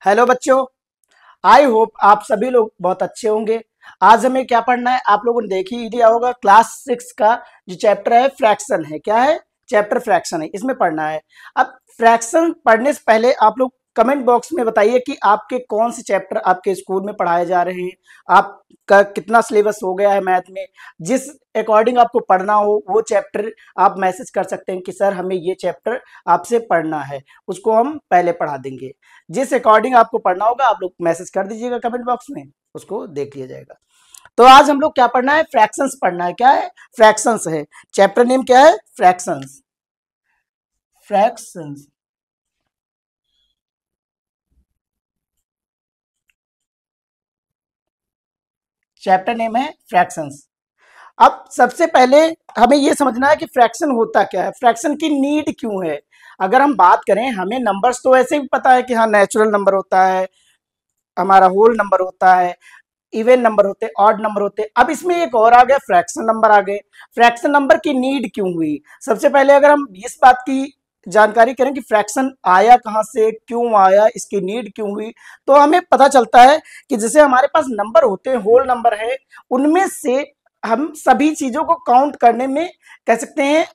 Hello बच्चों। I hope आप सभी लोग बहुत अच्छे होंगे। आज हमें क्या पढ़ना है, आप लोगों ने देख ही लिया होगा। क्लास 6 का जो चैप्टर है फ्रैक्शन है। क्या है? चैप्टर फ्रैक्शन है, इसमें पढ़ना है। अब फ्रैक्शन पढ़ने से पहले आप लोग कमेंट बॉक्स में बताइए कि आपके कौन से चैप्टर आपके स्कूल में पढ़ाए जा रहे हैं, आपका कितना सिलेबस हो गया है मैथ में। जिस अकॉर्डिंग आपको पढ़ना हो वो चैप्टर आप मैसेज कर सकते हैं कि सर हमें ये चैप्टर आपसे पढ़ना है, उसको हम पहले पढ़ा देंगे। जिस अकॉर्डिंग आपको पढ़ना होगा आप लोग मैसेज कर दीजिएगा कमेंट बॉक्स में, उसको देख लिया जाएगा। तो आज हम लोग क्या पढ़ना है? फ्रैक्शंस पढ़ना है। क्या है? फ्रैक्शंस है। चैप्टर नेम क्या है? फ्रैक्शंस। फ्रैक्शंस। चैप्टर नेम है फ्रैक्शंस। अब सबसे पहले हमें यह समझना है कि फ्रैक्शन होता क्या है, फ्रैक्शन की नीड क्यों है। अगर हम बात करें, हमें नंबर्स तो ऐसे भी पता है कि हाँ नेचुरल नंबर होता है, हमारा होल नंबर होता है, इवन नंबर होते, ऑड नंबर होते। अब इसमें एक और आ गया, फ्रैक्शन नंबर आ गए। फ्रैक्शन नंबर की नीड क्यों हुई? सबसे पहले अगर हम इस बात की जानकारी करें कि फ्रैक्शन आया कहां से, क्यों आया, इसकी नीड क्यों हुई, तो हमें पता चलता है कि जैसे हमारे पास नंबर होते हैं, होल नंबर है, उनमें से हम सभी चीजों को काउंट करने में कह सकते हैं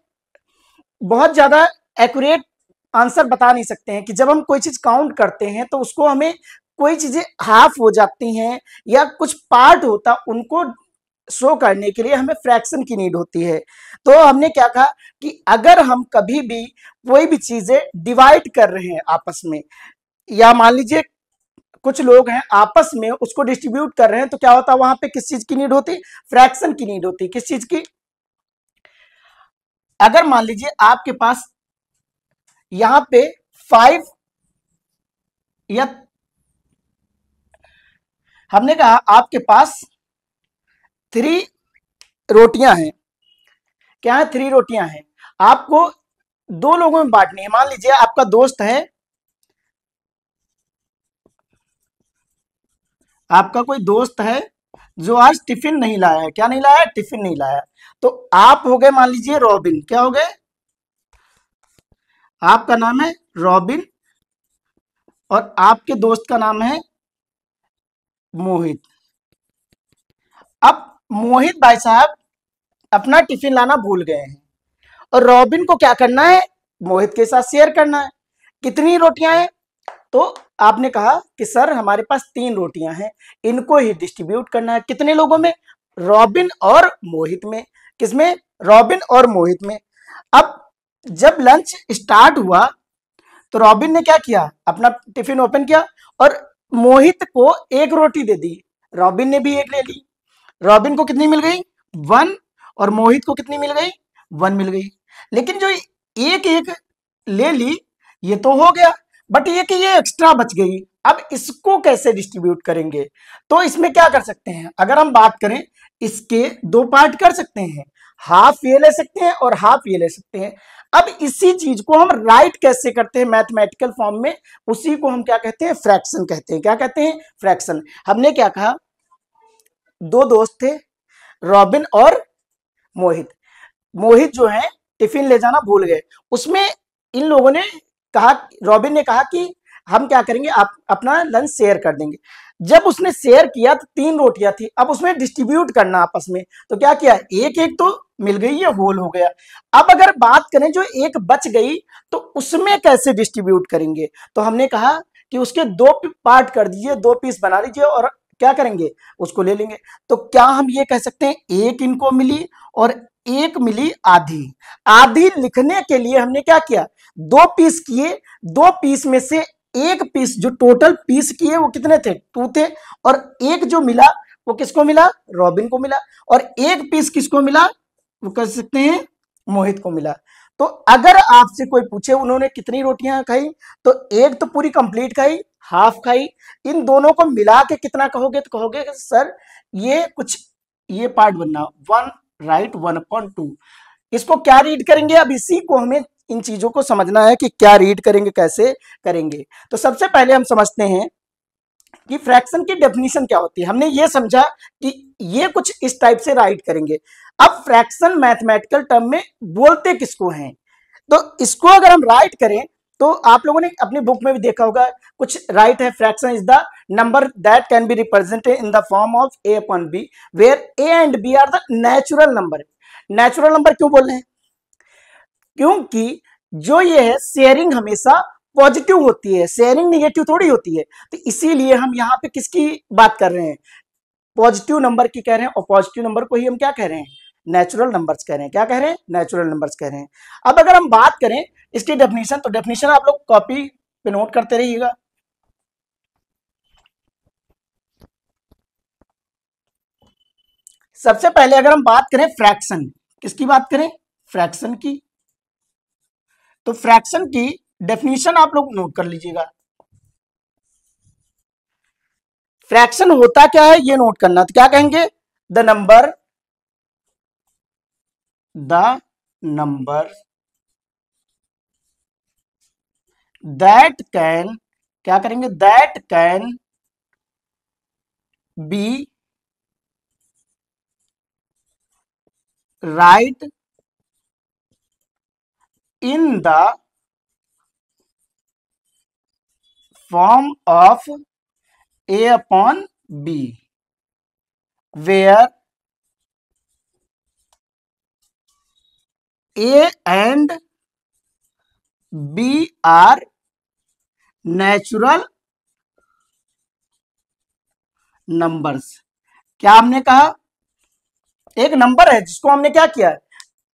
बहुत ज्यादा एक्यूरेट आंसर बता नहीं सकते हैं। कि जब हम कोई चीज काउंट करते हैं तो उसको हमें कोई चीजें हाफ हो जाती हैं या कुछ पार्ट होता, उनको शो करने के लिए हमें फ्रैक्शन की नीड होती है। तो हमने क्या कहा कि अगर हम कभी भी कोई भी चीजें डिवाइड कर रहे हैं आपस में, या मान लीजिए कुछ लोग हैं आपस में उसको डिस्ट्रीब्यूट कर रहे हैं, तो क्या होता है वहां पे किस चीज की नीड होती? फ्रैक्शन की नीड होती। किस चीज की? अगर मान लीजिए आपके पास यहां पे 5 या हमने कहा आपके पास 3 रोटियां हैं। क्या है? 3 रोटियां हैं। आपको दो लोगों में बांटनी है। मान लीजिए आपका दोस्त है, आपका कोई दोस्त है जो आज टिफिन नहीं लाया है। क्या नहीं लाया? टिफिन नहीं लाया। तो आप हो गए मान लीजिए रॉबिन। क्या हो गए? आपका नाम है रॉबिन और आपके दोस्त का नाम है मोहित। अब मोहित भाई साहब अपना टिफिन लाना भूल गए हैं और रॉबिन को क्या करना है? मोहित के साथ शेयर करना है। कितनी रोटियां हैं? तो आपने कहा कि सर हमारे पास 3 रोटियां हैं, इनको ही डिस्ट्रीब्यूट करना है। कितने लोगों में? रॉबिन और मोहित में। किसमें? रॉबिन और मोहित में। अब जब लंच स्टार्ट हुआ तो रॉबिन ने क्या किया? अपना टिफिन ओपन किया और मोहित को एक रोटी दे दी। रॉबिन ने भी एक ले ली। रॉबिन को कितनी मिल गई? 1। और मोहित को कितनी मिल गई? 1 मिल गई। लेकिन जो एक एक ले ली ये तो हो गया, बट ये कि ये एक्स्ट्रा बच गई। अब इसको कैसे डिस्ट्रीब्यूट करेंगे? तो इसमें क्या कर सकते हैं? अगर हम बात करें, इसके 2 पार्ट कर सकते हैं। हाफ ये ले सकते हैं और हाफ ये ले सकते हैं। अब इसी चीज को हम राइट कैसे करते हैं मैथमेटिकल फॉर्म में, उसी को हम क्या कहते हैं? फ्रैक्शन कहते हैं। क्या कहते हैं? फ्रैक्शन। हमने क्या कहा? दो दोस्त थे, रॉबिन और मोहित। मोहित जो है टिफिन ले जाना भूल गए। उसमें इन लोगों ने कहा, रॉबिन ने कहा कि हम क्या करेंगे, आप अपना लंच शेयर कर देंगे। जब उसने शेयर किया तो 3 रोटियां थी, अब उसमें डिस्ट्रीब्यूट करना आपस में, तो क्या किया? एक एक तो मिल गई, ये होल हो गया। अब अगर बात करें जो एक बच गई तो उसमें कैसे डिस्ट्रीब्यूट करेंगे? तो हमने कहा कि उसके 2 पार्ट कर दीजिए, 2 पीस बना लीजिए और क्या करेंगे? उसको ले लेंगे। तो क्या हम ये कह सकते हैं एक इनको मिली और एक मिली आधी? आधी लिखने के लिए हमने क्या किया? 2 पीस किए। 2 पीस में से एक पीस, जो टोटल पीस किए वो कितने थे? 2 थे। और एक जो मिला वो किसको मिला? रॉबिन को मिला। और एक पीस किसको मिला? वो कह सकते हैं मोहित को मिला। तो अगर आपसे कोई पूछे उन्होंने कितनी रोटियां खाई, तो एक तो पूरी कंप्लीट खाई, हाफ खाई। इन दोनों को मिला के कितना कहोगे? तो कहोगे कि सर ये कुछ, ये पार्ट बनना 1 राइट 1/2। इसको क्या रीड करेंगे? अब इसी को हमें इन चीजों को समझना है कि क्या रीड करेंगे, कैसे करेंगे। तो सबसे पहले हम समझते हैं कि फ्रैक्शन की डेफिनेशन क्या होती है। हमने ये समझा कि ये कुछ इस टाइप से राइट करेंगे। अब फ्रैक्शन मैथमेटिकल टर्म में बोलते किसको हैं? तो इसको अगर हम राइट करें तो आप लोगों ने अपनी बुक में भी देखा होगा, कुछ राइट है, fraction is the number that can be represented in the form of a upon b where a and b are the natural number. Natural number क्यों बोल रहे हैं? क्योंकि जो ये है शेयरिंग हमेशा पॉजिटिव होती है, शेयरिंग निगेटिव थोड़ी होती है। तो इसीलिए हम यहाँ पे किसकी बात कर रहे हैं? पॉजिटिव नंबर की कह रहे हैं, और पॉजिटिव नंबर को ही हम क्या कह रहे हैं? नेचुरल नंबर्स कह रहे हैं। क्या कह रहे हैं? नेचुरल नंबर्स कह रहे हैं। अब अगर हम बात करें इसकी डेफिनेशन, तो डेफिनेशन आप लोग कॉपी पे नोट करते रहिएगा। सबसे पहले अगर हम बात करें फ्रैक्शन, किसकी बात करें? फ्रैक्शन की। तो फ्रैक्शन की डेफिनेशन आप लोग नोट कर लीजिएगा। फ्रैक्शन होता क्या है ये नोट करना। तो क्या कहेंगे? द नंबर दैट कैन, क्या करेंगे? That can B right in the form of a upon b where a and b are natural numbers। क्या हमने कहा? एक नंबर है जिसको हमने क्या किया?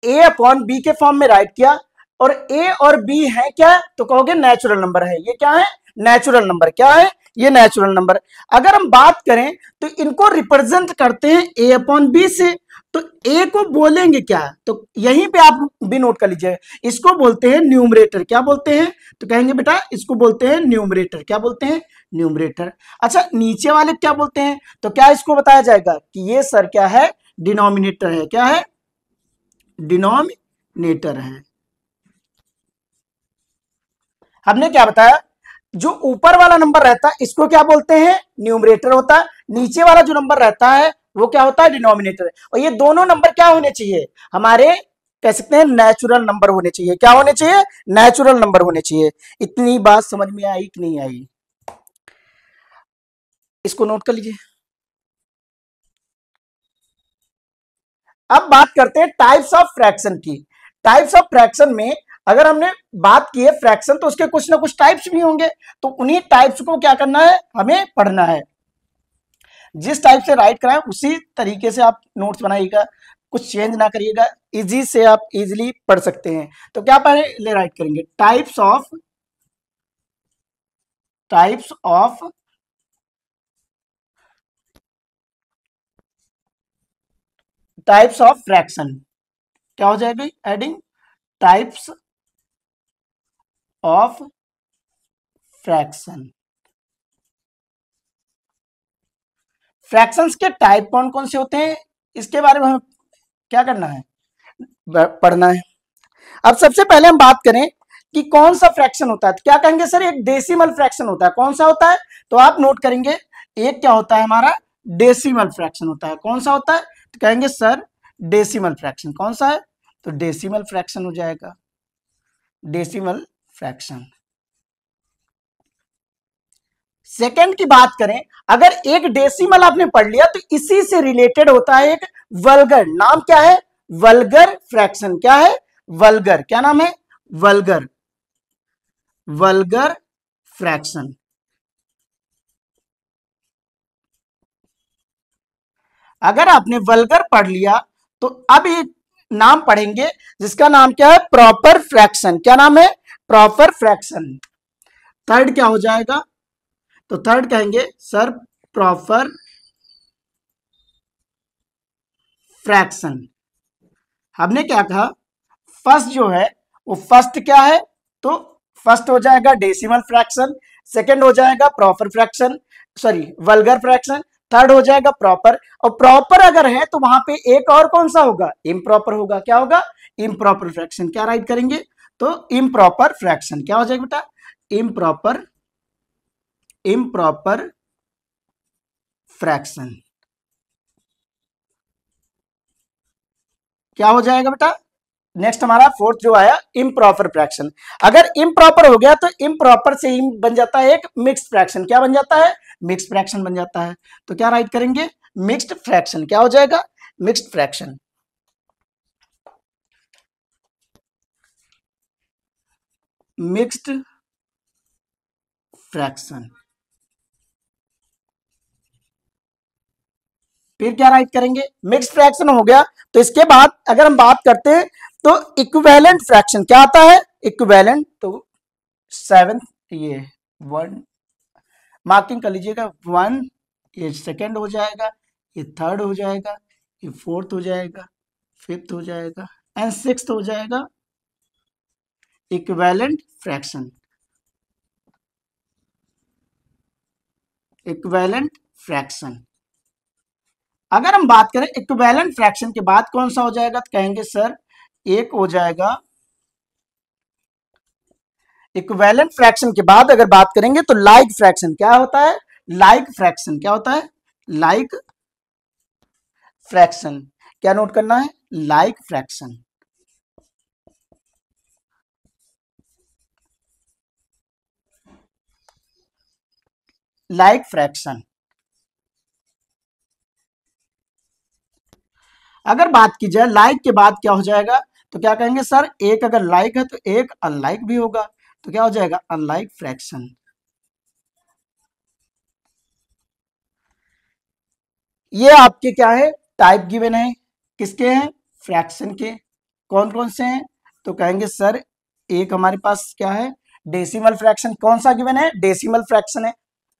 a अपॉन b के फॉर्म में राइट किया, और a और b है क्या? तो कहोगे नेचुरल नंबर है। ये क्या है? Natural number. क्या है? ये नेचुरल नंबर। अगर हम बात करें तो इनको रिप्रेजेंट करते हैं a अपॉन b से। तो a को बोलेंगे क्या? तो यहीं पे आप भी नोट कर लीजिए, इसको बोलते हैं न्यूमरेटर। क्या बोलते हैं? तो कहेंगे बेटा इसको बोलते हैं न्यूमरेटर। क्या बोलते हैं? न्यूमरेटर। अच्छा, नीचे वाले क्या बोलते हैं? तो क्या इसको बताया जाएगा कि ये सर क्या है? डिनोमिनेटर है। क्या है? डिनोमिनेटर है। हमने क्या बताया? जो ऊपर वाला नंबर रहता है इसको क्या बोलते हैं? न्यूमरेटर होता है। नीचे वाला जो नंबर रहता है वो क्या होता है? डिनोमिनेटर। और ये दोनों नंबर क्या होने चाहिए? हमारे कह सकते हैं नेचुरल नंबर होने चाहिए। क्या होने चाहिए? नेचुरल नंबर होने चाहिए। इतनी बात समझ में आई कि नहीं आई? इसको नोट कर लीजिए। अब बात करते हैं टाइप्स ऑफ फ्रैक्शन की। टाइप्स ऑफ फ्रैक्शन में अगर हमने बात की है फ्रैक्शन, तो उसके कुछ ना कुछ टाइप्स भी होंगे। तो उन्हीं टाइप्स को क्या करना है? हमें पढ़ना है। जिस टाइप से राइट कराएं उसी तरीके से आप नोट्स बनाइएगा, कुछ चेंज ना करिएगा। इजी से आप इजीली पढ़ सकते हैं। तो क्या पहले राइट करेंगे? Types of fraction. क्या हो जाएगा? Adding types of fraction. Fractions के टाइप कौन कौन से होते हैं इसके बारे में हमें क्या करना है? पढ़ना है। अब सबसे पहले हम बात करें कि कौन सा फ्रैक्शन होता है। तो क्या कहेंगे सर? एक डेसिमल फ्रैक्शन होता है। कौन सा होता है? तो आप नोट करेंगे, एक क्या होता है हमारा? डेसिमल फ्रैक्शन होता है। कौन सा होता है? तो कहेंगे सर डेसिमल फ्रैक्शन। कौन सा है? तो डेसिमल फ्रैक्शन हो जाएगा। Decimal fraction. सेकंड की बात करें, अगर एक डेसिमल आपने पढ़ लिया तो इसी से रिलेटेड होता है एक वल्गर। नाम क्या है? Vulgar fraction. क्या है? वल्गर। क्या नाम है? वल्गर। Vulgar fraction. अगर आपने वल्गर पढ़ लिया तो अब एक नाम पढ़ेंगे जिसका नाम क्या है? Proper fraction. क्या नाम है? Proper fraction. थर्ड क्या हो जाएगा? तो थर्ड कहेंगे सर प्रॉपर फ्रैक्शन। हमने क्या कहा? फर्स्ट जो है वो फर्स्ट क्या है? तो फर्स्ट हो जाएगा डेसिमल फ्रैक्शन, सेकंड हो जाएगा proper fraction, sorry vulgar fraction, third हो जाएगा प्रॉपर। और प्रॉपर अगर है तो वहां पे एक और कौन सा होगा? इम्प्रॉपर होगा। क्या होगा? Improper fraction. क्या राइट करेंगे? तो इम्प्रॉपर फ्रैक्शन। क्या हो जाएगा बेटा? Improper improper fraction. क्या हो जाएगा बेटा? नेक्स्ट हमारा फोर्थ जो आया इम्प्रॉपर फ्रैक्शन। अगर इम्प्रॉपर हो गया तो इम्प्रॉपर से ही बन जाता है एक मिक्स्ड फ्रैक्शन। क्या बन जाता है? मिक्स्ड फ्रैक्शन बन जाता है। तो क्या राइट करेंगे? Mixed fraction. क्या हो जाएगा? Mixed fraction. Mixed fraction. फिर क्या राइट करेंगे? मिक्स्ड फ्रैक्शन हो गया। तो इसके बाद अगर हम बात करते हैं तो इक्विवेलेंट फ्रैक्शन क्या आता है? इक्विवेलेंट, तो सेवेंथ, ये वन मार्किंग कर लीजिएगा, वन, ये सेकेंड हो जाएगा, ये थर्ड हो जाएगा, ये फोर्थ हो जाएगा, फिफ्थ हो जाएगा एंड सिक्स्थ हो जाएगा इक्विवेलेंट फ्रैक्शन। Equivalent fraction. अगर हम बात करें इक्विवेलेंट फ्रैक्शन के बाद कौन सा हो जाएगा, तो कहेंगे सर एक हो जाएगा इक्विवेलेंट फ्रैक्शन के बाद अगर बात करेंगे तो लाइक फ्रैक्शन। क्या होता है? Like fraction. क्या होता है? Like fraction. क्या नोट करना है? Like fraction. Like fraction. अगर बात की जाए लाइक के बाद क्या हो जाएगा, तो क्या कहेंगे सर एक अगर लाइक है तो एक अनलाइक भी होगा, तो क्या हो जाएगा? Unlike fraction. ये आपके क्या है? टाइप गिवन है। किसके हैं? फ्रैक्शन के। कौन कौन से हैं? तो कहेंगे सर एक हमारे पास क्या है? Decimal fraction. कौन सा गिवन है? डेसिमल फ्रैक्शन है।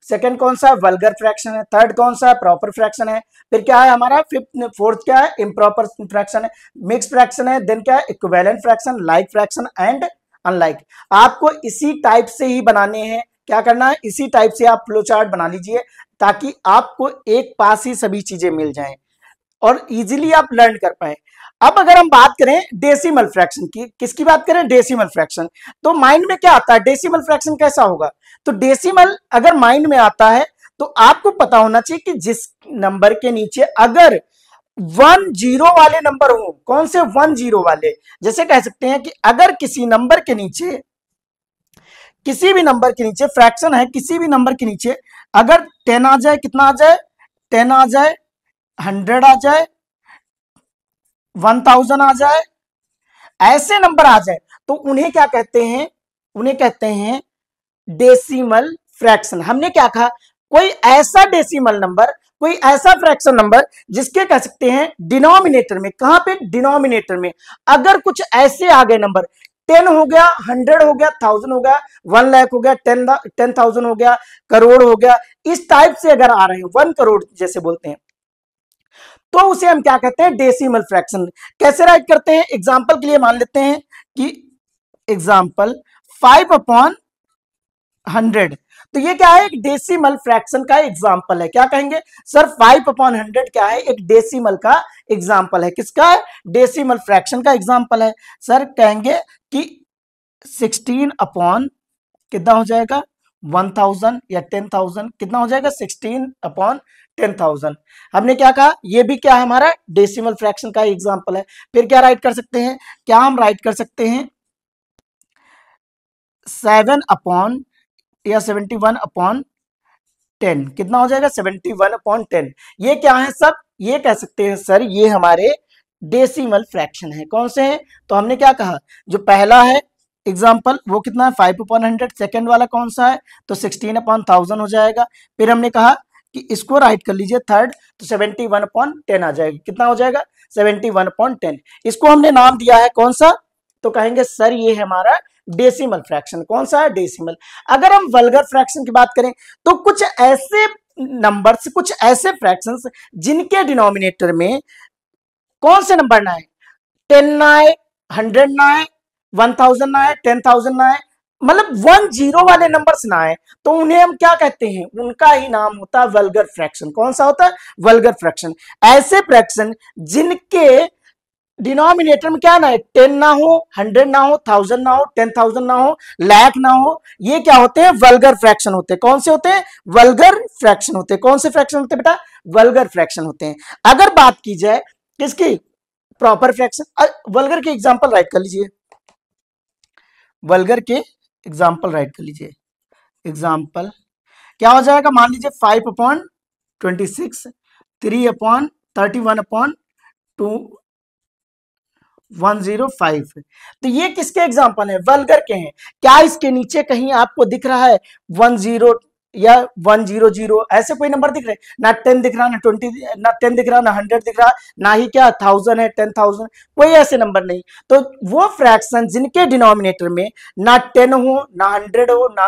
सेकंड कौन सा है? वल्गर फ्रैक्शन है। थर्ड कौन सा है? प्रॉपर फ्रैक्शन है। फिर क्या है हमारा? फिफ्थ फोर्थ क्या है? इम्प्रॉपर फ्रैक्शन है। मिक्स फ्रैक्शन है। देन क्या है? Equivalent fraction, like fraction and unlike. आपको इसी टाइप से ही बनाने हैं। क्या करना है? इसी टाइप से आप फ्लो चार्ट बना लीजिए ताकि आपको एक पास ही सभी चीजें मिल जाएं और इजीली आप लर्न कर पाए। अब अगर हम बात करें डेसिमल फ्रैक्शन की, किसकी बात करें? Decimal fraction. तो माइंड में क्या आता है? डेसिमल फ्रैक्शन कैसा होगा? तो डेसिमल अगर माइंड में आता है तो आपको पता होना चाहिए कि जिस नंबर के नीचे अगर 10 वाले नंबर हो, कौन से 10 वाले, जैसे कह सकते हैं कि अगर किसी नंबर के नीचे, किसी भी नंबर के नीचे फ्रैक्शन है, किसी भी नंबर के नीचे अगर 10 आ जाए, कितना आ जाए? 10 आ जाए, 100 आ जाए, 1000 आ जाए, ऐसे नंबर आ जाए तो उन्हें क्या कहते हैं? उन्हें कहते हैं डेसिमल फ्रैक्शन। हमने क्या कहा? कोई ऐसा डेसिमल नंबर, कोई ऐसा फ्रैक्शन नंबर जिसके कह सकते हैं डिनोमिनेटर में, कहां पे? डिनोमिनेटर में अगर कुछ ऐसे आ गए नंबर, 10 हो गया, 100 हो गया, 1000 हो गया, 1 लाख हो गया, 10,000 हो गया, करोड़ हो गया, इस टाइप से अगर आ रहे हैं, 1 करोड़ जैसे बोलते हैं, तो उसे हम क्या कहते हैं? Decimal fraction. कैसे राइट करते हैं? एग्जाम्पल के लिए मान लेते हैं कि एग्जाम्पल 5/100, तो ये क्या है? एक डेसिमल फ्रैक्शन का एग्जाम्पल है। क्या कहेंगे सर? 5/100 क्या है? एक डेसिमल का एग्जाम्पल है। किसका है? डेसिमल फ्रैक्शन का एग्जाम्पल है। सर कहेंगे कि 16 अपॉन कितना हो जाएगा? 1000 या 10,000, कितना हो जाएगा? 16/10,000। हमने क्या कहा? ये भी क्या है? हमारा डेसिमल फ्रैक्शन का एग्जाम्पल है। फिर क्या राइट कर सकते हैं? क्या हम राइट कर सकते हैं? 7 या 71/10, कितना हो जाएगा? 71/10। ये क्या है सब? ये कह सकते हैं सर ये हमारे डेसिमल फ्रैक्शन है। कौन से हैं? तो हमने क्या कहा? जो पहला है एग्जाम्पल वो कितना है? 5/100। सेकेंड वाला कौन सा है? तो 16/1000 हो जाएगा। फिर हमने कहा कि इसको राइट कर लीजिए थर्ड, तो 71/10 आ जाएगा। कितना हो जाएगा? 71/10। इसको हमने नाम दिया है कौन सा? तो कहेंगे सर ये है हमारा डेसिमल फ्रैक्शन। कौन सा है? डेसिमल। अगर हम वल्गर फ्रैक्शन की बात करें तो कुछ ऐसे नंबर्स, कुछ ऐसे फ्रैक्शंस जिनके डिनोमिनेटर में कौन से नंबर ना है? 10 ना आए, 100 ना आए, 1000 ना आए, 10,000 ना आए, मतलब 10 वाले नंबर्स ना आए, तो उन्हें हम क्या कहते हैं? उनका ही नाम होता है वल्गर फ्रैक्शन। कौन सा होता है? Vulgar fraction. ऐसे फ्रैक्शन जिनके डिनोमिनेटर में क्या ना है? 10 ना हो, 100 ना हो, 1000 ना हो, 10,000 ना हो, लाख ना हो, ये क्या होते हैं? वल्गर फ्रैक्शन होते हैं। कौन से होते हैं? वल्गर फ्रैक्शन होते हैं। कौन से फ्रैक्शन होते हैं बेटा? वल्गर फ्रैक्शन होते हैं। अगर बात की जाए किसकी? Proper fraction. वल्गर के एग्जांपल राइट कर लीजिए, वल्गर के एग्जांपल राइट कर लीजिए। एग्जांपल क्या हो जाएगा, मान लीजिए 5/26, 3/31/2 105। तो ये किसके एग्जांपल है, वल्गर के हैं। क्या इसके नीचे कहीं आपको दिख रहा है 10 या 100, ऐसे कोई नंबर दिख रहे हैं? ना 10 दिख रहा, ना 20, ना 10 दिख रहा, ना 100 दिख रहा, ना ही क्या 1000 है, 10,000, कोई ऐसे नंबर नहीं। तो वो फ्रैक्शन जिनके डिनोमिनेटर में ना 10 हो, ना 100 हो, ना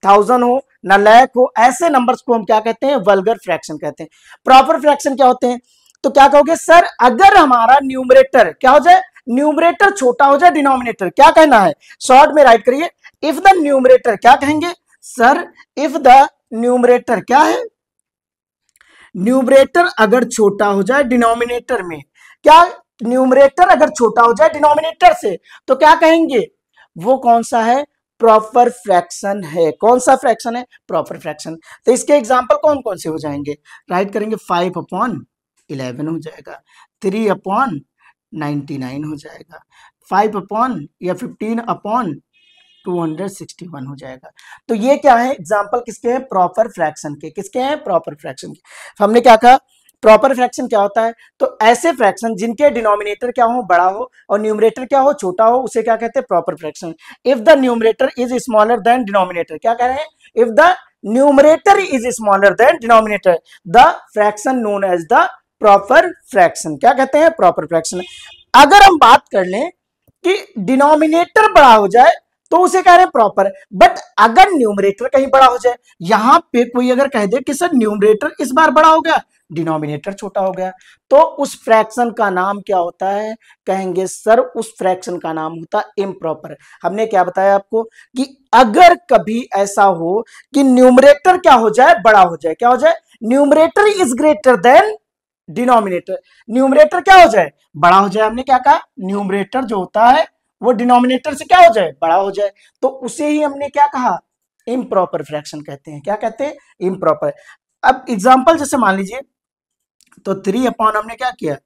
1000 हो, ना लाख हो, ऐसे नंबर्स को हम क्या कहते हैं, वल्गर फ्रैक्शन कहते हैं। प्रॉपर फ्रैक्शन क्या होते हैं? तो क्या कहोगे सर, अगर हमारा न्यूमरेटर क्या हो जाए, न्यूमरेटर छोटा हो जाए डिनोमिनेटर, क्या कहना है, शॉर्ट में राइट करिए, इफ द न्यूमरेटर, क्या कहेंगे सर, इफ द न्यूमरेटर क्या है, न्यूमरेटर अगर छोटा हो जाए डिनोमिनेटर में, क्या न्यूमरेटर अगर छोटा हो जाए डिनोमिनेटर से, तो क्या कहेंगे, वो कौन सा है, प्रॉपर फ्रैक्शन है। कौन सा फ्रैक्शन है, प्रॉपर फ्रैक्शन। तो इसके एग्जांपल कौन कौन से हो जाएंगे, राइट करेंगे, 5/11 हो जाएगा, 3/99 हो जाएगा, 5 या 15/261 हो जाएगा। तो ये क्या है, एग्जांपल किसके हैं, प्रॉपर फ्रैक्शन के। किसके हैं, प्रॉपर फ्रैक्शन के। हमने क्या कहा, प्रॉपर फ्रैक्शन क्या होता है, तो ऐसे फ्रैक्शन जिनके डिनोमिनेटर क्या हो, बड़ा हो, और न्यूमरेटर क्या हो, छोटा हो, उसे क्या कहते हैं, proper fraction. If the numerator is smaller than denominator, क्या कह रहे हैं, if the numerator is smaller than denominator, the fraction known as the proper fraction, क्या कहते हैं, प्रॉपर फ्रैक्शन। अगर हम बात कर लें कि डिनोमिनेटर बड़ा हो जाए तो उसे कह रहे हैं प्रॉपर, बट अगर न्यूमरेटर कहीं बड़ा हो जाए, यहां पे कोई अगर कह दे कि सर न्यूमरेटर इस बार बड़ा हो गया, डिनोमिनेटर छोटा हो गया, तो उस फ्रैक्शन का नाम क्या होता है, कहेंगे सर उस फ्रैक्शन का नाम होता है इम्प्रॉपर। हमने क्या बताया आपको कि अगर कभी ऐसा हो कि न्यूमरेटर क्या हो जाए, बड़ा हो जाए, क्या हो जाए, numerator is greater than denominator, numerator क्या हो जाए, बड़ा हो जाए। हमने क्या कहा, न्यूमरेटर जो होता है वो डिनोमिनेटर से क्या हो जाए, बड़ा हो जाए, तो उसे ही हमने क्या कहा, इम्प्रॉपर फ्रैक्शन कहते हैं। क्या कहते हैं, इम्प्रॉपर। अब एग्जांपल जैसे मान लीजिए, तो 3 हमने क्या किया,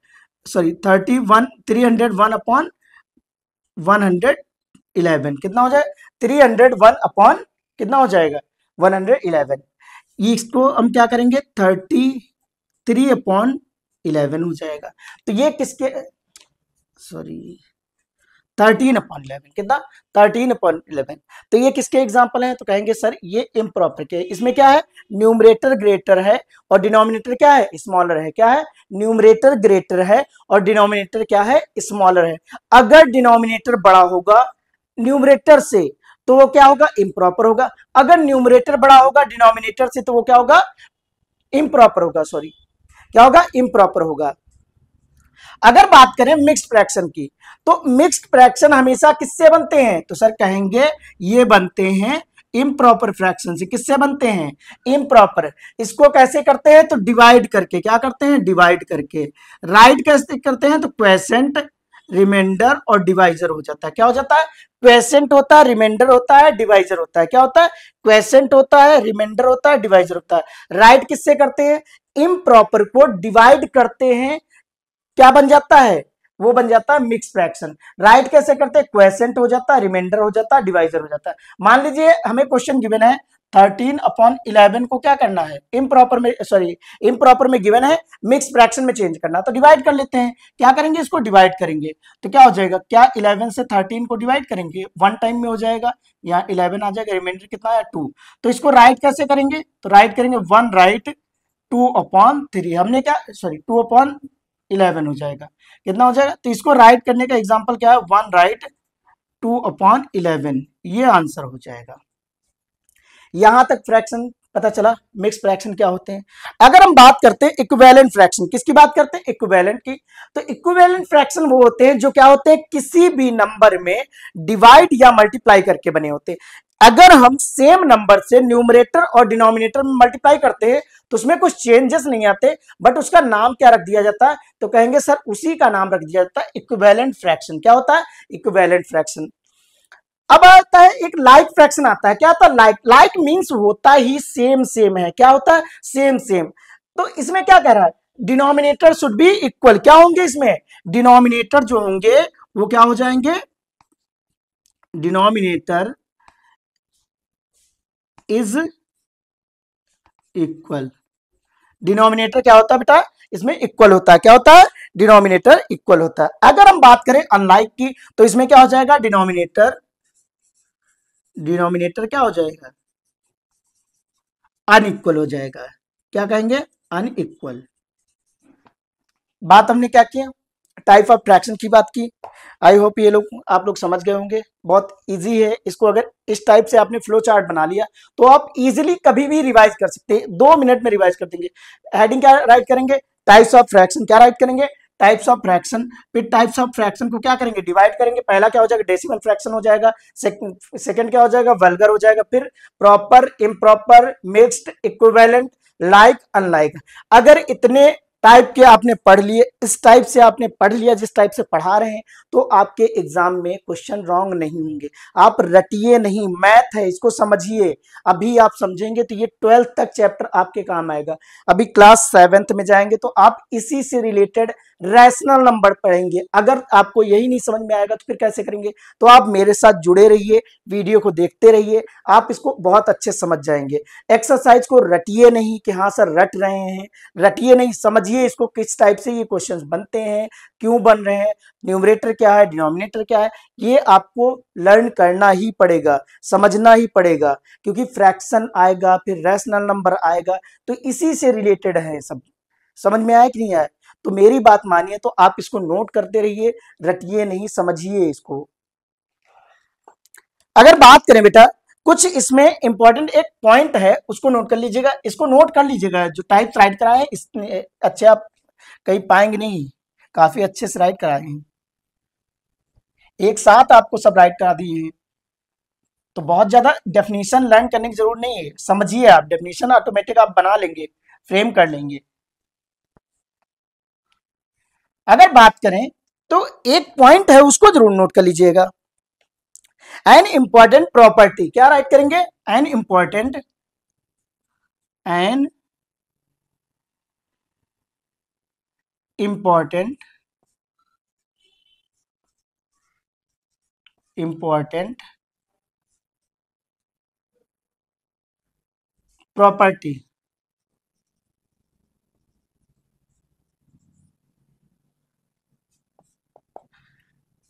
सॉरी 301/111 कितना हो जाए, 301 कितना हो जाएगा, 111। इसको हम क्या करेंगे, 33/11 हो जाएगा। तो ये किसके, सॉरी 13/11 कितना, 13/11। तो ये किसके एग्जाम्पल हैं, तो कहेंगे सर ये इम्प्रॉपर के। इसमें क्या है, न्यूमरेटर ग्रेटर है और डिनोमिनेटर क्या है, स्मॉलर है। क्या है, न्यूमरेटर ग्रेटर है और डिनोमिनेटर क्या है, स्मॉलर है। अगर डिनोमिनेटर बड़ा होगा न्यूमरेटर से तो वो क्या होगा, इम्प्रॉपर होगा। अगर न्यूमरेटर बड़ा होगा डिनोमिनेटर से तो वो क्या होगा, इम्प्रॉपर होगा, सॉरी क्या होगा, इम्प्रॉपर होगा। अगर बात करें मिक्स्ड फ्रैक्शन की, तो मिक्स्ड फ्रैक्शन हमेशा किससे बनते हैं, तो सर कहेंगे ये बनते हैं इम्प्रॉपर फ्रैक्शन से। किससे बनते हैं, इम्प्रॉपर। इसको कैसे करते हैं, तो डिवाइड करके, क्या करते हैं, डिवाइड करके। राइट कैसे करते हैं, तो क्वेसेंट, रिमाइंडर और डिवाइजर हो जाता है। क्या हो जाता है, क्वेसेंट होता है, रिमाइंडर होता है, डिवाइजर होता है। क्या होता है, क्वेसेंट होता है, रिमाइंडर होता है, डिवाइजर होता है। राइट किससे करते हैं, इम्प्रॉपर को डिवाइड करते हैं, क्या बन जाता है, वो बन जाता है मिक्स फ्रैक्शन। राइट कैसे करते हैं, क्वेसेंट हो जाता है, रिमाइंडर हो जाता है, डिवाइजर हो जाता है। मान लीजिए हमें क्वेश्चन गिवन है 13/11 को क्या करना है, इम्प्रॉपर में, सॉरी इम्प्रॉपर में गिवन है, मिक्स फ्रैक्शन में चेंज करना, तो डिवाइड कर लेते हैं। क्या करेंगे, इसको डिवाइड करेंगे, तो क्या हो जाएगा, क्या 11 से 13 को डिवाइड करेंगे, वन टाइम में हो जाएगा, यहाँ 11 आ जाएगा, रिमाइंडर कितना है 2। तो इसको राइट कैसे करेंगे, तो राइट करेंगे 1 राइट 2/3, हमने क्या, सॉरी 2/11 हो जाएगा, कितना हो जाएगा। तो इसको राइट करने का एग्जांपल क्या है, 1 राइट 2/11, ये आंसर हो जाएगा। यहां तक फ्रैक्शन पता चला, मिक्स फ्रैक्शन क्या होते हैं। अगर हम बात करते हैं इक्विवेलेंट फ्रैक्शन, किसकी बात करते हैं, इक्विवेलेंट की, तो इक्विवेलेंट फ्रैक्शन वो होते हैं जो क्या होते हैं, किसी भी नंबर में डिवाइड या मल्टीप्लाई करके बने होते हैं। अगर हम सेम नंबर से न्यूमरेटर और डिनोमिनेटर में मल्टीप्लाई करते हैं तो उसमें कुछ चेंजेस नहीं आते, बट उसका नाम क्या रख दिया जाता है, तो कहेंगे सर उसी का नाम रख दिया जाता है इक्विवेलेंट फ्रैक्शन। क्या होता है, इक्विवेलेंट फ्रैक्शन। अब आता है एक लाइक फ्रैक्शन आता है। क्या होता है, लाइक, लाइक मींस होता ही सेम सेम है। क्या होता है, सेम सेम। तो इसमें क्या कह रहा है, डिनोमिनेटर शुड बी इक्वल, क्या होंगे इसमें, डिनोमिनेटर जो होंगे वो क्या हो जाएंगे, डिनोमिनेटर इज इक्वल। डिनोमिनेटर क्या होता है बेटा, इसमें इक्वल होता है, क्या होता है, डिनोमिनेटर इक्वल होता है। अगर हम बात करें अनलाइक की, तो इसमें क्या हो जाएगा, डिनोमिनेटर, डिनोमिनेटर क्या हो जाएगा, अनइक्वल हो जाएगा। क्या कहेंगे, अनइक्वल। बात हमने क्या किया, टाइप ऑफ फ्रैक्शन की बात की। आई होप ये लोग आप लोग समझ गए होंगे, बहुत इजी है। इसको अगर इस टाइप से आपने फ्लो चार्ट बना लिया तो आप इजीली कभी भी रिवाइज कर सकते हैं, 2 मिनट में रिवाइज कर देंगे। हेडिंग क्या राइट करेंगे, टाइप्स ऑफ फ्रैक्शन, क्या राइट करेंगे, टाइप्स ऑफ फ्रैक्शन। फिर टाइप्स ऑफ फ्रैक्शन को क्या करेंगे, डिवाइड करेंगे। पहला क्या हो जाएगा, डेसिमल फ्रैक्शन हो जाएगा। सेकंड क्या हो जाएगा, वल्गर हो जाएगा। फिर proper, improper, mixed, equivalent, like, unlike. अगर इतने टाइप के आपने पढ़ लिए, इस टाइप से आपने पढ़ लिया, जिस टाइप से पढ़ा रहे हैं, तो आपके एग्जाम में क्वेश्चन रॉन्ग नहीं होंगे। आप रटिए नहीं, मैथ है, इसको समझिए। अभी आप समझेंगे तो ये 12th तक चैप्टर आपके काम आएगा। अभी क्लास 7th में जाएंगे तो आप इसी से रिलेटेड रैशनल नंबर पढ़ेंगे। अगर आपको यही नहीं समझ में आएगा तो फिर कैसे करेंगे। तो आप मेरे साथ जुड़े रहिए, वीडियो को देखते रहिए, आप इसको बहुत अच्छे समझ जाएंगे। एक्सरसाइज को रटिए नहीं कि हाँ सर रट रहे हैं, रटिए नहीं, समझिए इसको, किस टाइप से ये क्वेश्चंस बनते हैं, क्यों बन रहे हैं, न्यूमरेटर क्या है, डिनोमिनेटर क्या है, ये आपको लर्न करना ही पड़ेगा, समझना ही पड़ेगा। क्योंकि फ्रैक्शन आएगा, फिर रैशनल नंबर आएगा, तो इसी से रिलेटेड है सब। समझ में आया कि नहीं आया, तो मेरी बात मानिए, तो आप इसको नोट करते रहिए, रटिए नहीं, समझिए इसको। अगर बात करें बेटा, कुछ इसमें इंपॉर्टेंट एक पॉइंट है, उसको नोट कर लीजिएगा, इसको नोट कर लीजिएगा। जो टाइप्स राइट कराए इसने अच्छे आप कहीं पाएंगे नहीं, काफी अच्छे से राइट कराए हैं, एक साथ आपको सब राइट करा दिए हैं। तो बहुत ज्यादा डेफिनेशन लर्न करने की जरूरत नहीं है, समझिए आप, डेफिनेशन ऑटोमेटिक आप बना लेंगे, फ्रेम कर लेंगे। अगर बात करें तो एक पॉइंट है, उसको जरूर नोट कर लीजिएगा। एन इंपॉर्टेंट प्रॉपर्टी, क्या राइट करेंगे, an important, an important, important property.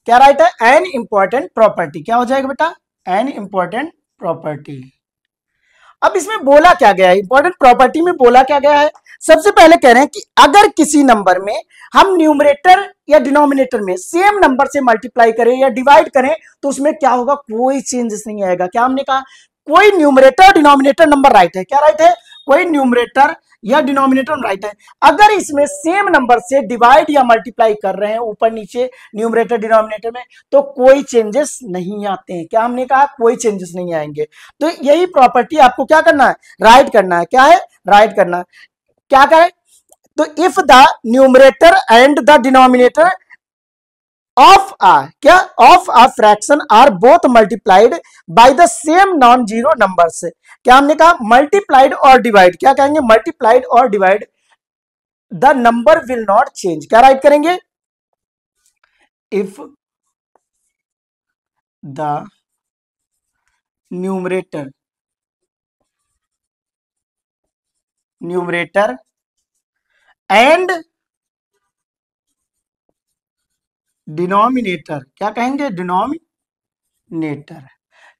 क्या राइट है, एन इंपॉर्टेंट प्रॉपर्टी, क्या हो जाएगा बेटा, एन इंपॉर्टेंट प्रॉपर्टी। अब इसमें बोला क्या गया है, इंपॉर्टेंट प्रॉपर्टी में बोला क्या गया है, सबसे पहले कह रहे हैं कि अगर किसी नंबर में हम न्यूमरेटर या डिनोमिनेटर में सेम नंबर से मल्टीप्लाई करें या डिवाइड करें, तो उसमें क्या होगा, कोई चेंजेस नहीं आएगा। क्या हमने कहा, कोई न्यूमरेटर डिनोमिनेटर नंबर राइट है, क्या राइट है, कोई न्यूमरेटर या डिनोमिनेटर राइट है। अगर इसमें सेम नंबर से डिवाइड या मल्टीप्लाई कर रहे हैं ऊपर नीचे न्यूमरेटर डिनोमिनेटर में, तो कोई चेंजेस नहीं आते हैं। क्या हमने कहा, कोई चेंजेस नहीं आएंगे। तो यही प्रॉपर्टी आपको क्या करना है, राइट करना है। क्या है, राइट करना है। क्या करें, तो if the numerator and the denominator of ah, क्या, of ah fraction are both multiplied by the same non zero numbers. क्या हमने कहा, मल्टीप्लाइड और डिवाइड, क्या कहेंगे, मल्टीप्लाइड और divide, the number will not change. क्या राइट करेंगे, if the numerator, numerator and denominator, क्या कहेंगे, डिनोमिनेटर,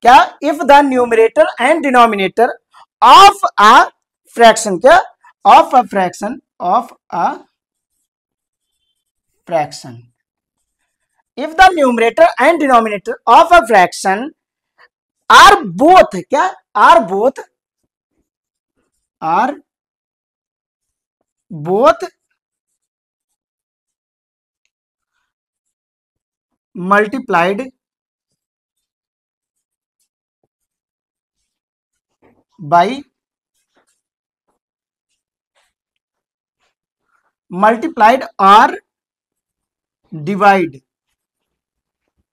क्या, if the numerator and denominator of a fraction, क्या, of a fraction, of a fraction, if the numerator and denominator of a fraction are both, क्या, are both, are both multiplied by, multiplied और divide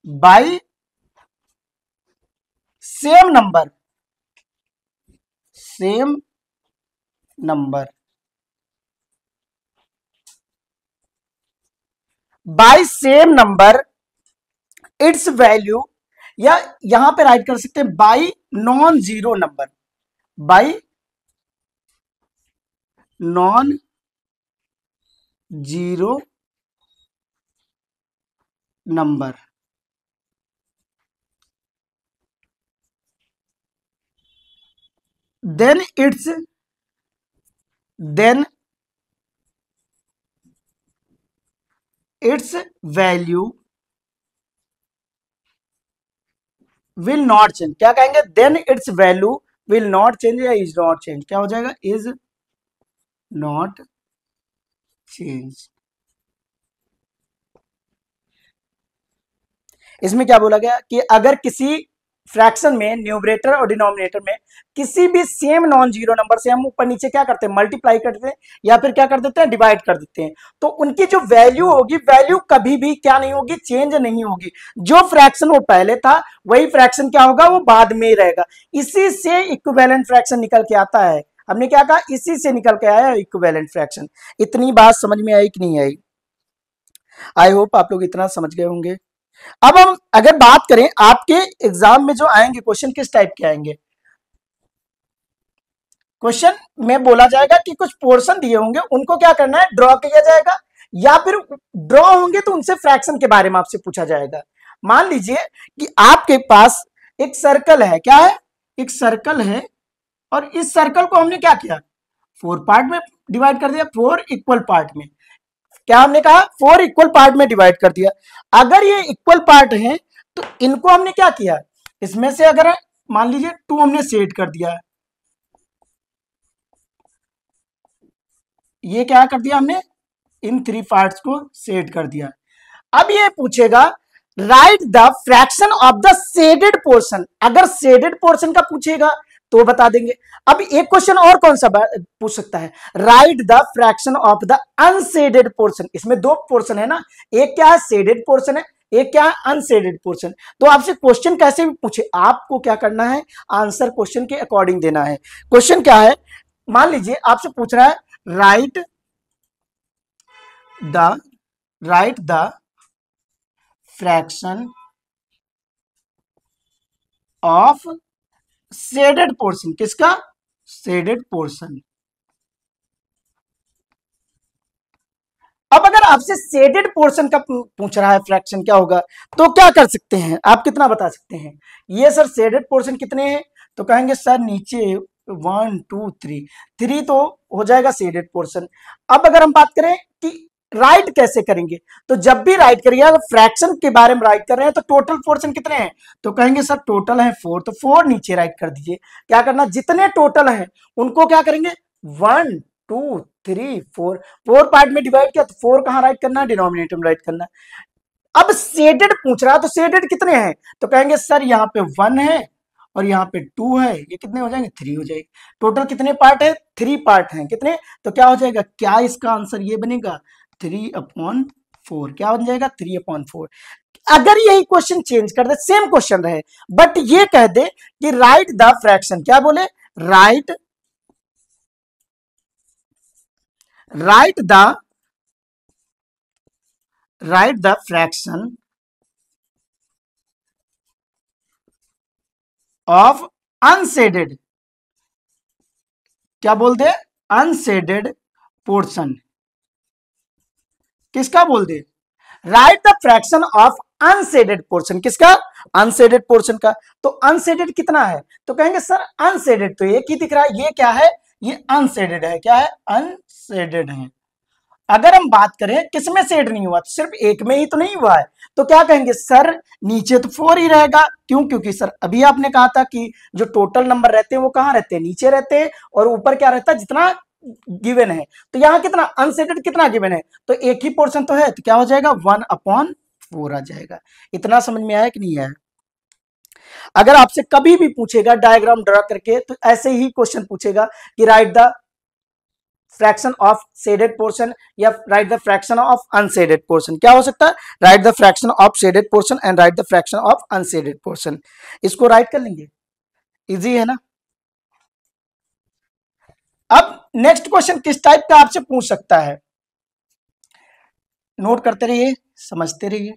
by same number, same number, by same number its value, या यहां पे write कर सकते हैं by non zero number, by non zero number, then its value will not change. क्या कहेंगे? Then its value will not change या is not change. क्या हो जाएगा? Is not change. इसमें क्या बोला गया कि अगर किसी फ्रैक्शन में न्यूमरेटर और डिनोमिनेटर में किसी भी सेम नॉन जीरो नंबर से हम ऊपर नीचे क्या करते हैं? मल्टीप्लाई करते हैं या फिर क्या कर देते हैं? डिवाइड कर देते हैं। तो उनकी जो वैल्यू होगी, वैल्यू कभी भी क्या नहीं होगी? चेंज नहीं होगी। जो फ्रैक्शन वो पहले था वही फ्रैक्शन क्या होगा? वो बाद में ही रहेगा। इसी से इक्विवेलेंट फ्रैक्शन निकल के आता है। हमने क्या कहा? इसी से निकल के आया इक्विवेलेंट फ्रैक्शन। इतनी बात समझ में आई कि नहीं आई? आई होप आप लोग इतना समझ गए होंगे। अब हम अगर बात करें आपके एग्जाम में जो आएंगे क्वेश्चन, किस टाइप के आएंगे? क्वेश्चन में बोला जाएगा कि कुछ पोर्शन दिए होंगे, उनको क्या करना है? ड्रॉ किया जाएगा, या फिर ड्रॉ होंगे तो उनसे फ्रैक्शन के बारे में आपसे पूछा जाएगा। मान लीजिए कि आपके पास एक सर्कल है। क्या है? एक सर्कल है, और इस सर्कल को हमने क्या किया? 4 पार्ट में डिवाइड कर दिया, 4 इक्वल पार्ट में। क्या हमने कहा? 4 इक्वल पार्ट में डिवाइड कर दिया। अगर ये इक्वल पार्ट है तो इनको हमने क्या किया? इसमें से अगर मान लीजिए 2 हमने सेट कर दिया, ये क्या कर दिया हमने? इन 3 पार्ट्स को सेट कर दिया। अब ये पूछेगा right the fraction of the shaded portion. अगर शेडेड पोर्शन का पूछेगा तो बता देंगे। अब एक क्वेश्चन और कौन सा पूछ सकता है? Write the fraction of the unshaded portion. इसमें 2 पोर्शन है ना, एक क्या है? शेडेड पोर्शन है, एक क्या है? Unshaded portion. तो आपसे क्वेश्चन कैसे भी पूछे, आपको क्या करना है? आंसर क्वेश्चन के अकॉर्डिंग देना है। क्वेश्चन क्या है? मान लीजिए आपसे पूछ रहा है write the fraction of shaded portion. किसका? Shaded portion. अब अगर आपसे शेडेड पोर्शन का पूछ रहा है फ्रैक्शन क्या होगा, तो क्या कर सकते हैं? आप कितना बता सकते हैं? ये सर शेडेड पोर्शन कितने हैं? तो कहेंगे सर नीचे 1 2 3 तो हो जाएगा शेडेड पोर्शन। अब अगर हम बात करें कि राइट कैसे करेंगे, तो जब भी राइट करिए, अगर फ्रैक्शन के बारे में राइट कर रहे हैं तो टोटल पोर्शन कितने हैं? तो कहेंगे सर टोटल है 4, तो 4 नीचे राइट कर दीजिए। क्या करना? जितने टोटल हैं उनको क्या करेंगे? 1 2 3 4, 4 पार्ट में डिवाइड किया तो 4 कहां राइट करना है? डिनोमिनेटर में राइट करना। अब शेडेड पूछ रहा है तो शेडेड कितने हैं? तो कहेंगे सर यहाँ पे 1 है और यहाँ पे 2 है, ये कितने हो जाएंगे? 3 हो जाएंगे। टोटल कितने पार्ट है? 3 पार्ट हैं। कितने? तो क्या हो जाएगा? क्या इसका आंसर ये बनेगा? 3/4। क्या बन जाएगा? 3/4। अगर यही क्वेश्चन चेंज कर दे, सेम क्वेश्चन रहे, बट ये कह दे कि राइट द फ्रैक्शन। क्या बोले? Write the fraction of unshaded. क्या बोल दे? Unshaded portion. किसका बोल दे? Write the fraction of unshaded portion. किसका? अनशेडेड पोर्शन का। तो अनशेडेड कितना है? तो कहेंगे सर अनशेडेड तो एक ही दिख रहा है, ये क्या है? ये अनशेडेड है। क्या है? अनशेडेड है। अगर हम बात करें किसमें शेड नहीं हुआ, तो सिर्फ एक में ही तो नहीं हुआ है। तो क्या कहेंगे? सर नीचे तो 4 ही रहेगा। क्यों? क्योंकि सर अभी आपने कहा था कि जो टोटल नंबर रहते हैं वो कहां रहते हैं? नीचे रहते हैं, और ऊपर क्या रहता है? जितना गिवन है। तो यहां कितना अनसेटेड कितना गिवन है? तो एक ही पोर्शन तो है, तो क्या हो जाएगा? 1/4 आ जाएगा। इतना समझ में आया कि नहीं आया? अगर आपसे कभी भी पूछेगा डायग्राम ड्रा करके, तो ऐसे ही क्वेश्चन पूछेगा कि write the fraction of shaded portion या write the fraction of unshaded portion. क्या हो सकता है? Write the fraction of shaded portion and write the fraction of unshaded portion. इसको राइट कर लेंगे, इजी है ना? अब नेक्स्ट क्वेश्चन किस टाइप का आपसे पूछ सकता है, नोट करते रहिए। समझते रहिए।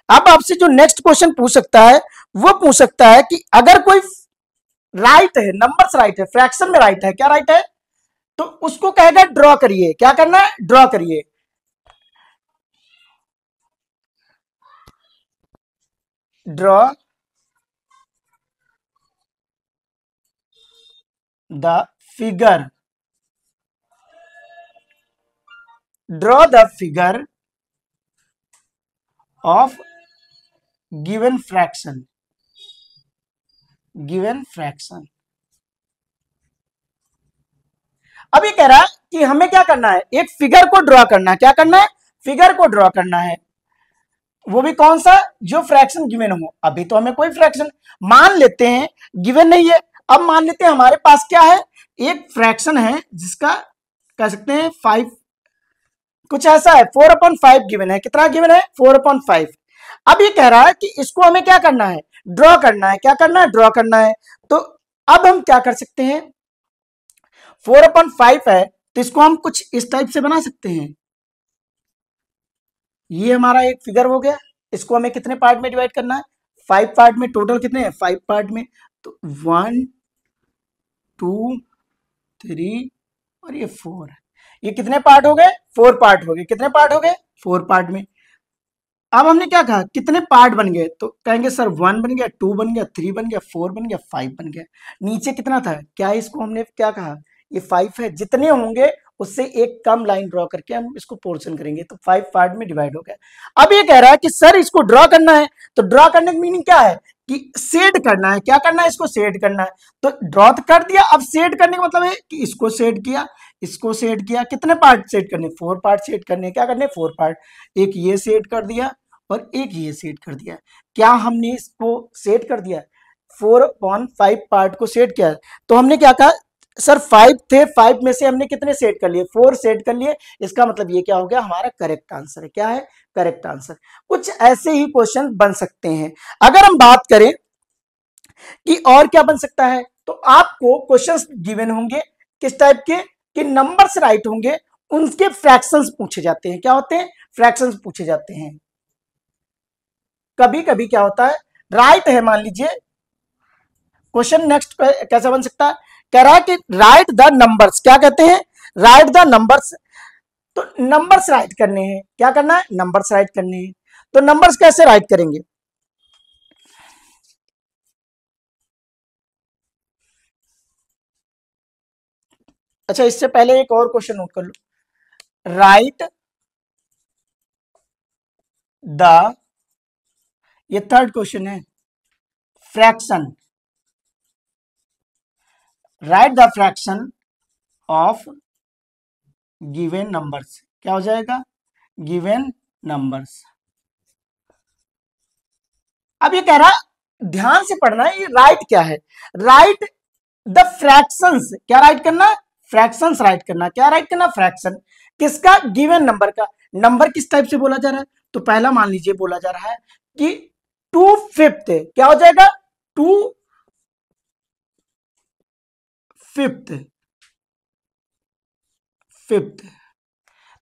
अब आपसे जो नेक्स्ट क्वेश्चन पूछ सकता है वो पूछ सकता है कि अगर कोई राइट है, नंबर्स राइट है, फ्रैक्शन में राइट है, क्या राइट है, तो उसको कहेगा ड्रॉ करिए। क्या करना है? ड्रॉ करिए। Draw the figure, draw the figure of given fraction, given fraction. अब ये कह रहा है कि हमें क्या करना है, एक फिगर को ड्रॉ करना है। क्या करना है? फिगर को ड्रॉ करना है, वो भी कौन सा, जो फ्रैक्शन गिवन हो। अभी तो हमें कोई फ्रैक्शन मान लेते हैं गिवन नहीं है। अब मान लेते हैं हमारे पास क्या है, एक फ्रैक्शन है जिसका कह सकते हैं 5, कुछ ऐसा है 4/5 गिवन है। कितना गिवन है? 4/5। अब ये कह रहा है कि इसको हमें क्या करना है, ड्रॉ करना है। क्या करना है? ड्रॉ करना है। तो अब हम क्या कर सकते हैं, 4/5 है तो इसको हम कुछ इस टाइप से बना सकते हैं। ये हमारा एक फिगर हो गया। इसको हमें कितने पार्ट में डिवाइड करना है? 5 पार्ट में। टोटल कितने हैं? 5 पार्ट में। तो 1 2 3 और ये 4, ये कितने पार्ट हो गए? 4 पार्ट हो गए। कितने पार्ट हो गए? 4 पार्ट में। अब हमने क्या कहा, कितने पार्ट बन गए, तो कहेंगे सर 1 बन गया, 2 बन गया, 3 बन गया, 4 बन गया, 5 बन गया। नीचे कितना था, क्या इसको हमने क्या कहा, ये 5 है। जितने होंगे उससे एक कम लाइन ड्रॉ करके हम इसको पोर्शन करेंगे, तो 5 पार्ट में डिवाइड हो गया। अब ये कह रहा है कि सर इसको ड्रॉ करना है, तो ड्रॉ करने की मीनिंग क्या है कि शेड करना है। क्या करना है? इसको शेड करना है। तो ड्रॉ तो कर दिया, अब शेड करने का मतलब है कि इसको शेड किया, इसको शेड किया। कितने पार्ट शेड करने? 4 पार्ट शेड करने। क्या करने? 4 पार्ट। एक ये शेड कर दिया और एक ये सेट कर दिया। क्या हमने इसको सेट कर दिया? 4/5 पार्ट को सेट किया। तो हमने क्या कहा, सर 5 थे, 5 में से हमने कितने सेट कर लिए? 4 सेट कर लिए। इसका मतलब ये क्या हो गया, हमारा करेक्ट आंसर है। क्या है? Correct answer. कुछ ऐसे ही क्वेश्चन बन सकते हैं। अगर हम बात करें कि और क्या बन सकता है, तो आपको क्वेश्चंस गिवन होंगे किस टाइप के, कि नंबर्स राइट होंगे, उनके फ्रैक्शंस पूछे जाते हैं। क्या होते हैं? फ्रैक्शंस पूछे जाते हैं। कभी कभी क्या होता है, राइट है, मान लीजिए क्वेश्चन नेक्स्ट कैसा बन सकता है, कह रहा है कि राइट द नंबर्स। क्या कहते हैं? Right the numbers. तो नंबर्स राइट करने हैं। क्या करना है? नंबर्स राइट करने हैं। तो नंबर्स कैसे राइट करेंगे? अच्छा, इससे पहले एक और क्वेश्चन नोट कर लो। राइट द, ये थर्ड क्वेश्चन है, fraction. Right the fraction of given numbers. क्या हो जाएगा? Given numbers. अब ये कह रहा, ध्यान से पढ़ना है, ये राइट क्या है, राइट द फ्रैक्शंस। क्या राइट करना? फ्रैक्शंस राइट करना। क्या राइट करना? फ्रैक्शन। किसका? गिवन नंबर का। नंबर किस टाइप से बोला जा रहा है, तो पहला मान लीजिए बोला जा रहा है कि 2/5। क्या हो जाएगा? 2/5, फिफ्थ।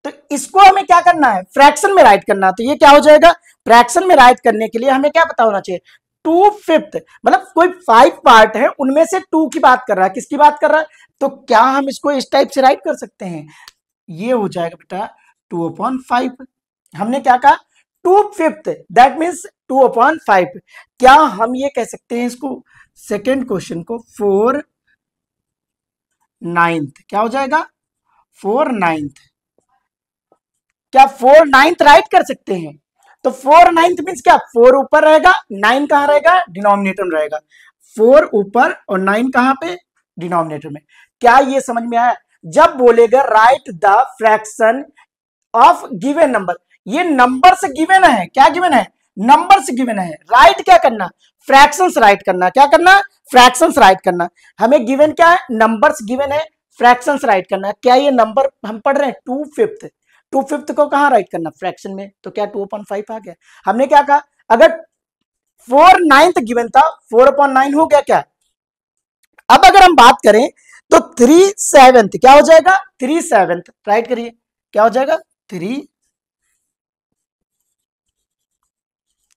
तो इसको हमें क्या करना है? फ्रैक्शन में राइट करना। तो ये क्या हो जाएगा? फ्रैक्शन में राइट करने के लिए हमें क्या पता होना चाहिए? 2/5, मतलब कोई 5 पार्ट है उनमें से 2 की बात कर रहा है। किसकी बात कर रहा है? तो क्या हम इसको इस टाइप से राइट कर सकते हैं? ये हो जाएगा बेटा 2/5। हमने क्या कहा? 2/5, दैट मीन्स 2/5। क्या हम ये कह सकते हैं इसको, सेकेंड क्वेश्चन को, 4/9। क्या हो जाएगा? 4/9। क्या 4/9 राइट कर सकते हैं? तो 4/9 मीन्स क्या, 4 ऊपर रहेगा, 9 कहां रहेगा? डिनोमिनेटर में रहेगा। 4 ऊपर और 9 कहां पे? डिनोमिनेटर में। क्या ये समझ में आया? जब बोलेगा right the fraction of given number, ये नंबर से गिवन है। क्या गिवन है? नंबर से गिवन है। राइट क्या करना? फ्रैक्शंस राइट करना। क्या करना? फ्रैक्शंस राइट करना। हमें गिवन क्या है? नंबर्स गिवन है, फ्रैक्शंस राइट करना। क्या ये नंबर हम पढ़ रहे हैं 2/5, 2/5 को कहां राइट करना? फ्रैक्शन में। तो क्या 2/5 आ गया? हमने क्या कहा, अगर 4/9 गिवन था, 4/9 हो गया क्या? अब अगर हम बात करें तो 3/7 क्या हो जाएगा? 3/7 राइट करिए। क्या हो जाएगा? 3/7।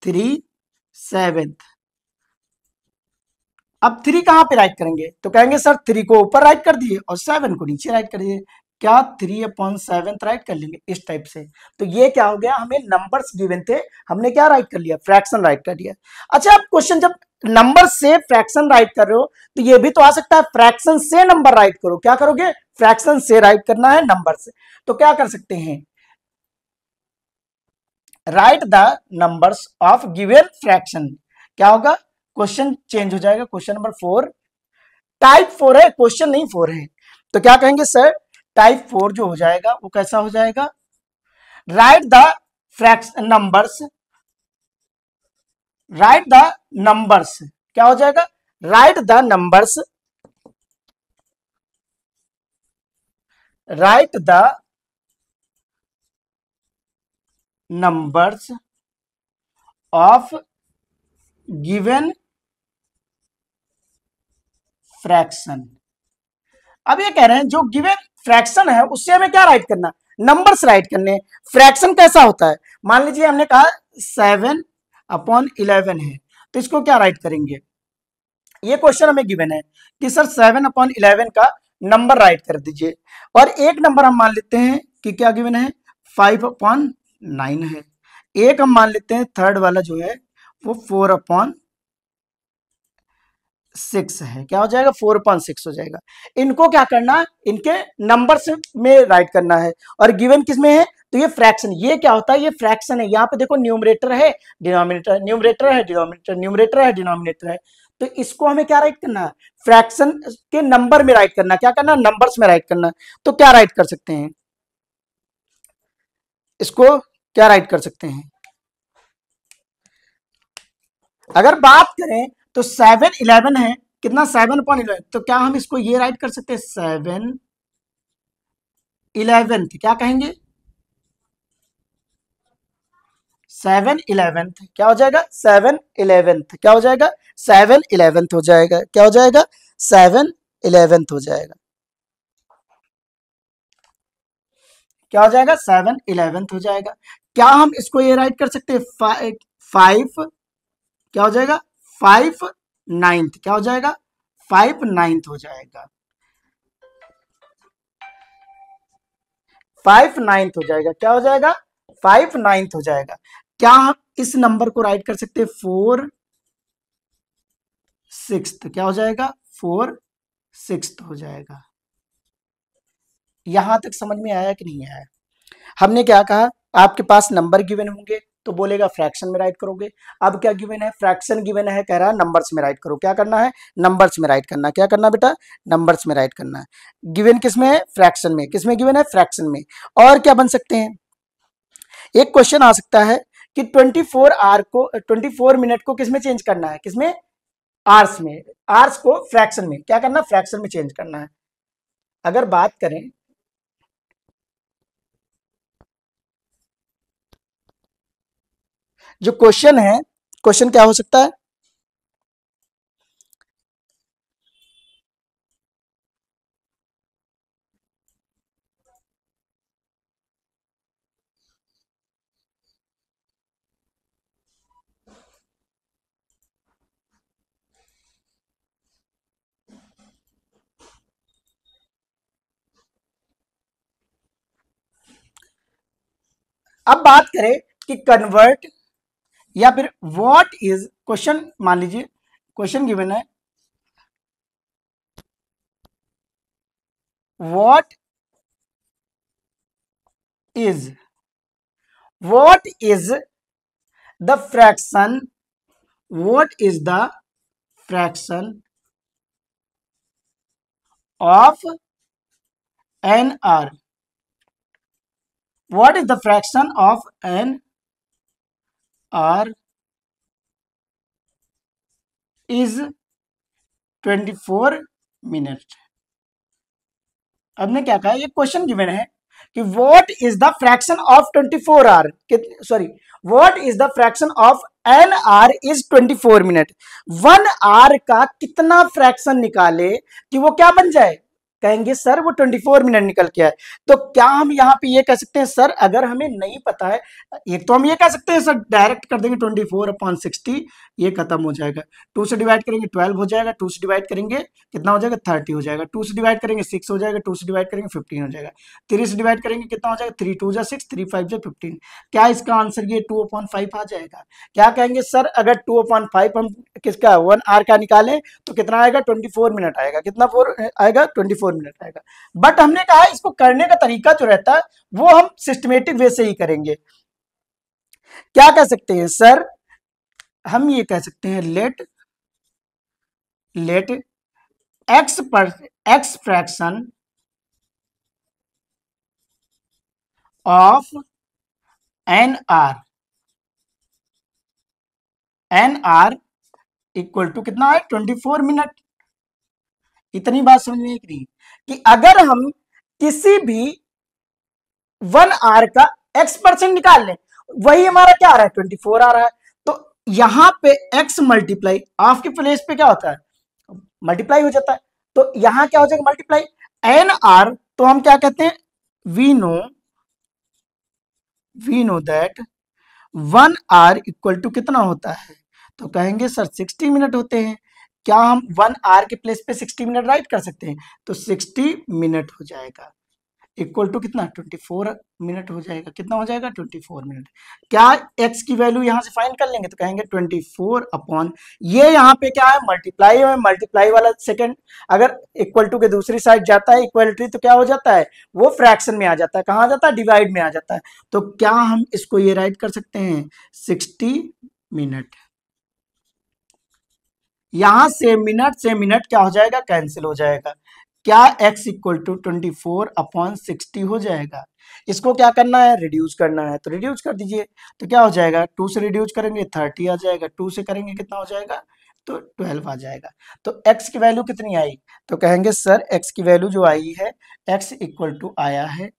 3/7। अब 3 कहां पे राइट करेंगे? तो कहेंगे सर 3 को ऊपर राइट कर दिए और 7 को नीचे राइट कर दिए। क्या 3/7 राइट कर लेंगे इस टाइप से? तो ये क्या हो गया, हमें नंबर्स गिवन थे, हमने क्या राइट कर लिया, फ्रैक्शन राइट कर दिया। अच्छा, अब क्वेश्चन जब नंबर से फ्रैक्शन राइट कर रहे हो तो ये भी तो आ सकता है फ्रैक्शन से नंबर राइट करो। क्या करोगे? फ्रैक्शन से राइट करना है नंबर से। तो क्या कर सकते हैं, right the numbers of given fraction. क्या होगा, क्वेश्चन चेंज हो जाएगा, क्वेश्चन नंबर 4, टाइप 4 है, क्वेश्चन नहीं 4 है। तो क्या कहेंगे सर, टाइप 4 जो हो जाएगा वो कैसा हो जाएगा, right the fraction numbers, right the numbers, क्या हो जाएगा, right the numbers, right the numbers of given fraction. अब ये कह रहे हैं जो गिवन फ्रैक्शन है उससे हमें क्या राइट करना, नंबर्स राइट करने। फ्रैक्शन कैसा होता है, मान लीजिए हमने कहा 7/11 है, तो इसको क्या राइट करेंगे, ये क्वेश्चन हमें गिवन है कि सर 7/11 का नंबर राइट कर दीजिए, और एक नंबर हम मान लेते हैं कि क्या गिवन है, 5/9 है। एक हम मान लेते हैं थर्ड वाला जो है वो 4/6 है। क्या हो जाएगा, 4/6 हो जाएगा। इनको क्या करना है, इनके नंबर्स में राइट करना है, और गिवन किस में है, तो ये फ्रैक्शन। ये क्या होता है, ये फ्रैक्शन है। यहाँ पे देखो न्यूमरेटर है, डिनोमिनेटर, न्यूमरेटर है, डिनोमिनेटर, न्यूमरेटर है, डिनोमिनेटर है। तो इसको हमें क्या राइट करना है, फ्रैक्शन के नंबर में राइट करना। क्या करना, नंबर्स में राइट करना। तो क्या राइट कर सकते हैं, इसको क्या राइट कर सकते हैं, अगर बात करें तो 7/11 है, कितना, 7/11। तो क्या हम इसको ये राइट कर सकते हैं, 7/11, क्या कहेंगे, 7/11 क्या हो जाएगा, 7/11 क्या हो जाएगा, 7/11 हो जाएगा। क्या हो जाएगा, 7/11 हो जाएगा। क्या हो जाएगा, 7/11 हो जाएगा। क्या हम इसको ये राइट कर सकते हैं, 5, क्या हो जाएगा, 5/9, क्या हो जाएगा, 5/9 हो जाएगा, 5/9 हो जाएगा। क्या हो जाएगा, 5/9 हो जाएगा। क्या हम इस नंबर को राइट कर सकते हैं, 4/6, क्या हो जाएगा, 4/6 हो जाएगा। यहां तक समझ में आया कि नहीं आया? हमने क्या कहा, आपके पास नंबर गिवन होंगे तो बोलेगा फ्रैक्शन में राइट करोगे। अब क्या गिवन है, फ्रैक्शन गिवन है, कह रहा है नंबर्स में राइट करो। क्या करना है, नंबर्स में राइट करना। क्या करना बेटा, नंबर्स में राइट करना है। गिवन किस में है, फ्रैक्शन में। किस में गिवन है, फ्रैक्शन में। और क्या बन सकते हैं, एक क्वेश्चन आ सकता है कि 24 मिनट को किस में चेंज करना है, किसमें, आर्स में। आर्स को फ्रैक्शन में क्या करना, फ्रैक्शन में चेंज करना है। अगर बात करें, जो क्वेश्चन है, क्वेश्चन क्या हो सकता है, अब बात करें कि कन्वर्ट या फिर व्हाट इज, क्वेश्चन मान लीजिए, क्वेश्चन गिवन है, what is, what is the fraction, what is the fraction of an hour, what is the fraction of an hour is 24 minute. हमने क्या कहा, ये क्वेश्चन गिवन है कि what is the fraction of 24 hour, sorry, what is the fraction of an hour is 24 minute. 1 hour का कितना fraction निकाले कि वो क्या बन जाए, कहेंगे सर वो 24 मिनट निकल के आए। तो क्या हम यहाँ पे ये कह सकते हैं सर, अगर हमें नहीं पता है, एक तो हम ये कह सकते हैं सर डायरेक्ट कर देंगे 24/60, ये खत्म हो जाएगा। 2 से डिवाइड करेंगे 12 हो जाएगा, 2 से डिवाइड करेंगे कितना हो जाएगा 30 हो जाएगा, 2 से डिवाइड करेंगे 6 हो जाएगा, 2 से डिवाइड करेंगे 15 हो जाएगा, 3 से डिवाइड करेंगे कितना हो जाएगा 3 2 जा 6, 3 5 जा 15। क्या इसका आंसर ये 2/5 आ जाएगा? क्या कहेंगे सर, अगर 2/5 हम किसका 1 आवर का निकालें तो कितना आएगा 24 मिनट आएगा, कितना फोर आएगा 24 मिनट आएगा। बट हमने कहा इसको करने का तरीका जो रहता है वो हम सिस्टमेटिक वे से ही करेंगे। क्या कह सकते हैं सर, हम ये कह सकते हैं let x fraction of an hour equal to कितना है 24 मिनट। इतनी बात समझ में नहीं कि अगर हम किसी भी 1 आवर का x% निकाल लें, वही हमारा क्या आ रहा है 24 आ रहा है, तो यहां पे x मल्टीप्लाई ऑफ के प्लेस पे क्या होता है मल्टीप्लाई हो जाता है, तो यहां क्या हो जाएगा मल्टीप्लाई एन आर। तो हम क्या कहते हैं, we know that 1 hour equal to कितना होता है, तो कहेंगे सर 60 मिनट होते हैं। क्या हम 1 आवर के प्लेस पे 60 मिनट राइट कर सकते हैं, तो 60 मिनट हो जाएगा इक्वल टू कितना 24 मिनट हो जाएगा, कितना हो जाएगा 24 मिनट। क्या x की वैल्यू यहां से फाइंड कर लेंगे, तो कहेंगे 24 अपॉन ये यहाँ पे क्या है मल्टीप्लाई है, मल्टीप्लाई वाला सेकंड अगर इक्वल टू के दूसरी साइड जाता है इक्वलिटी तो क्या हो जाता है वो फ्रैक्शन में आ जाता है, कहाँ आ जाता है डिवाइड में आ जाता है। तो क्या हम इसको ये राइट कर सकते हैं 60 मिनट, यहां से मिनट क्या हो जाएगा कैंसिल हो जाएगा। क्या x इक्वल टू 24/60 हो जाएगा। इसको क्या करना है रिड्यूस करना है, तो रिड्यूस कर दीजिए, तो क्या हो जाएगा 2 से रिड्यूस करेंगे 30 आ जाएगा, 2 से करेंगे कितना हो जाएगा तो 12 आ जाएगा। तो x की वैल्यू कितनी आई, तो कहेंगे सर x की वैल्यू जो आई है x इक्वल टू आया है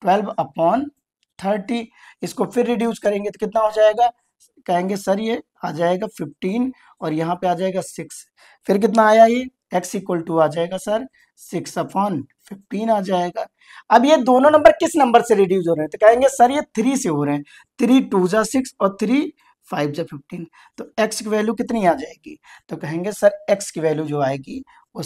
12/30। इसको फिर रिड्यूस करेंगे तो कितना हो जाएगा, कहेंगे सर ये आ जाएगा 15 और यहाँ पे आ जाएगा 6, फिर कितना आया ये x इक्वल टू आ जाएगा सर 6/15 आ जाएगा। अब ये दोनों नंबर किस नंबर से रिड्यूस हो रहे हैं, तो कहेंगे सर ये 3 से हो रहे हैं, 3 2 जा 6 और 3 5 जा 15, तो x की वैल्यू कितनी आ जाएगी, तो कहेंगे सर x की वैल्यू जो आएगी वो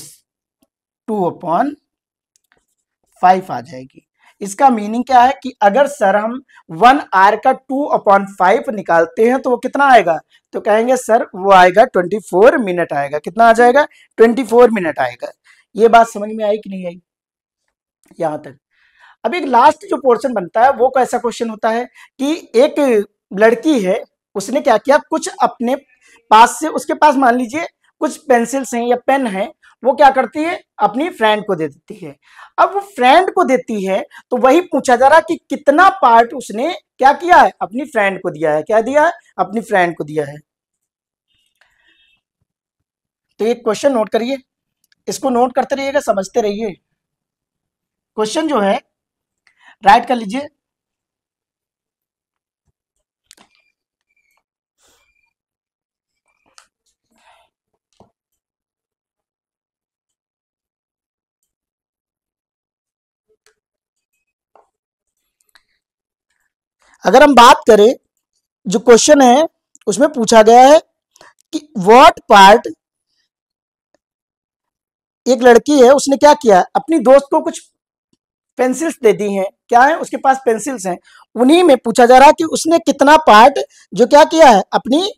2/5 आ जाएगी। इसका मीनिंग क्या है कि अगर सर हम 1 आवर का 2/5 निकालते हैं तो वो कितना आएगा, तो कहेंगे सर वो आएगा 24 मिनट आएगा, कितना आ जाएगा 24 मिनट आएगा। ये बात समझ में आई कि नहीं आई यहां तक। अब एक लास्ट जो पोर्शन बनता है वो कैसा क्वेश्चन होता है कि एक लड़की है, उसने क्या किया कुछ अपने पास से, उसके पास मान लीजिए कुछ पेंसिल्स हैं या पेन है, वो क्या करती है अपनी फ्रेंड को दे देती है। अब वो फ्रेंड को देती है तो वही पूछा जा रहा कि कितना पार्ट उसने क्या किया है अपनी फ्रेंड को दिया है, क्या दिया है अपनी फ्रेंड को दिया है। तो ये क्वेश्चन नोट करिए, इसको नोट करते रहिएगा समझते रहिए। क्वेश्चन जो है राइट कर लीजिए। अगर हम बात करें जो क्वेश्चन है उसमें पूछा गया है कि व्हाट पार्ट, एक लड़की है उसने क्या किया अपनी दोस्त को कुछ पेंसिल्स दे दी हैं, क्या है उसके पास पेंसिल्स हैं, उन्हीं में पूछा जा रहा है कि उसने कितना पार्ट जो क्या किया है अपनी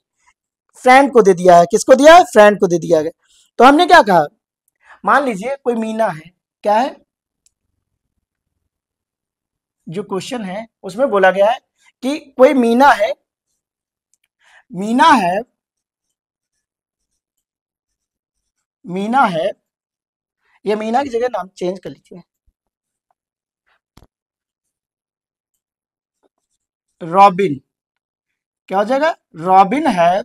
फ्रेंड को दे दिया है, किसको दिया है फ्रेंड को दे दिया है। तो हमने क्या कहा, मान लीजिए कोई मीना है, क्या है जो क्वेश्चन है उसमें बोला गया है कि कोई मीना है, मीना है मीना है, ये मीना की जगह नाम चेंज कर लीजिए, रॉबिन, क्या हो जाएगा रॉबिन है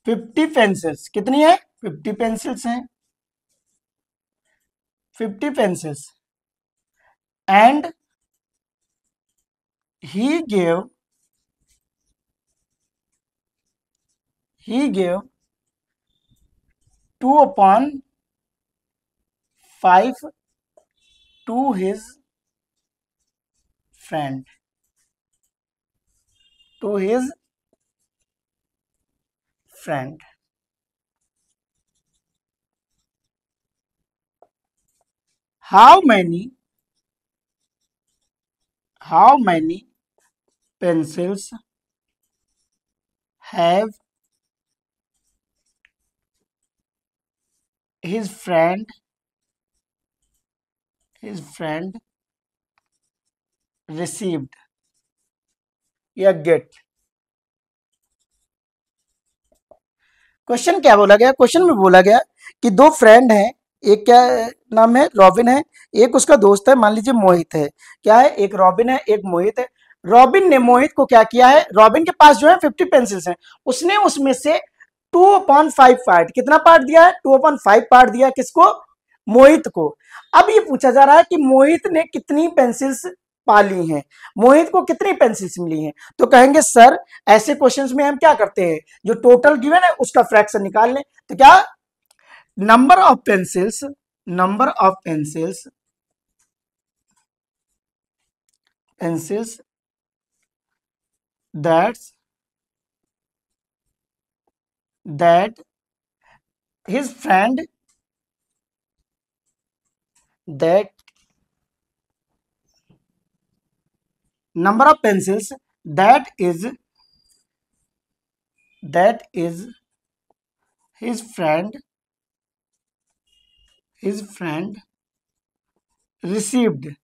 50 पेंसिल्स, कितनी है 50 पेंसिल्स हैं, 50 pencils and he gave he gave 2 upon 5 to his friend, to his friend. How many pencils have his friend received या get? क्वेश्चन क्या बोला गया? क्वेश्चन में बोला गया कि दो फ्रेंड हैं, एक क्या नाम है, रॉबिन है, एक उसका दोस्त है, मान लीजिए मोहित है। क्या है? एक रॉबिन है, एक मोहित है। रॉबिन ने मोहित को क्या किया है? रॉबिन के पास जो है 50 पेंसिल्स हैं, उसने उसमें से 2/5 पार्ट, कितना पार्ट दिया है? 2/5 पार्ट दिया। किसको? मोहित को। अब ये पूछा जा रहा है कि मोहित ने कितनी पेंसिल्स पाली हैं, मोहित को कितनी पेंसिल्स मिली हैं। तो कहेंगे सर ऐसे क्वेश्चंस में हम क्या करते हैं, जो टोटल गिवन है उसका फ्रैक्शन निकाल लें। तो क्या? Number of pencils that his friend that number of pencils that is his friend received।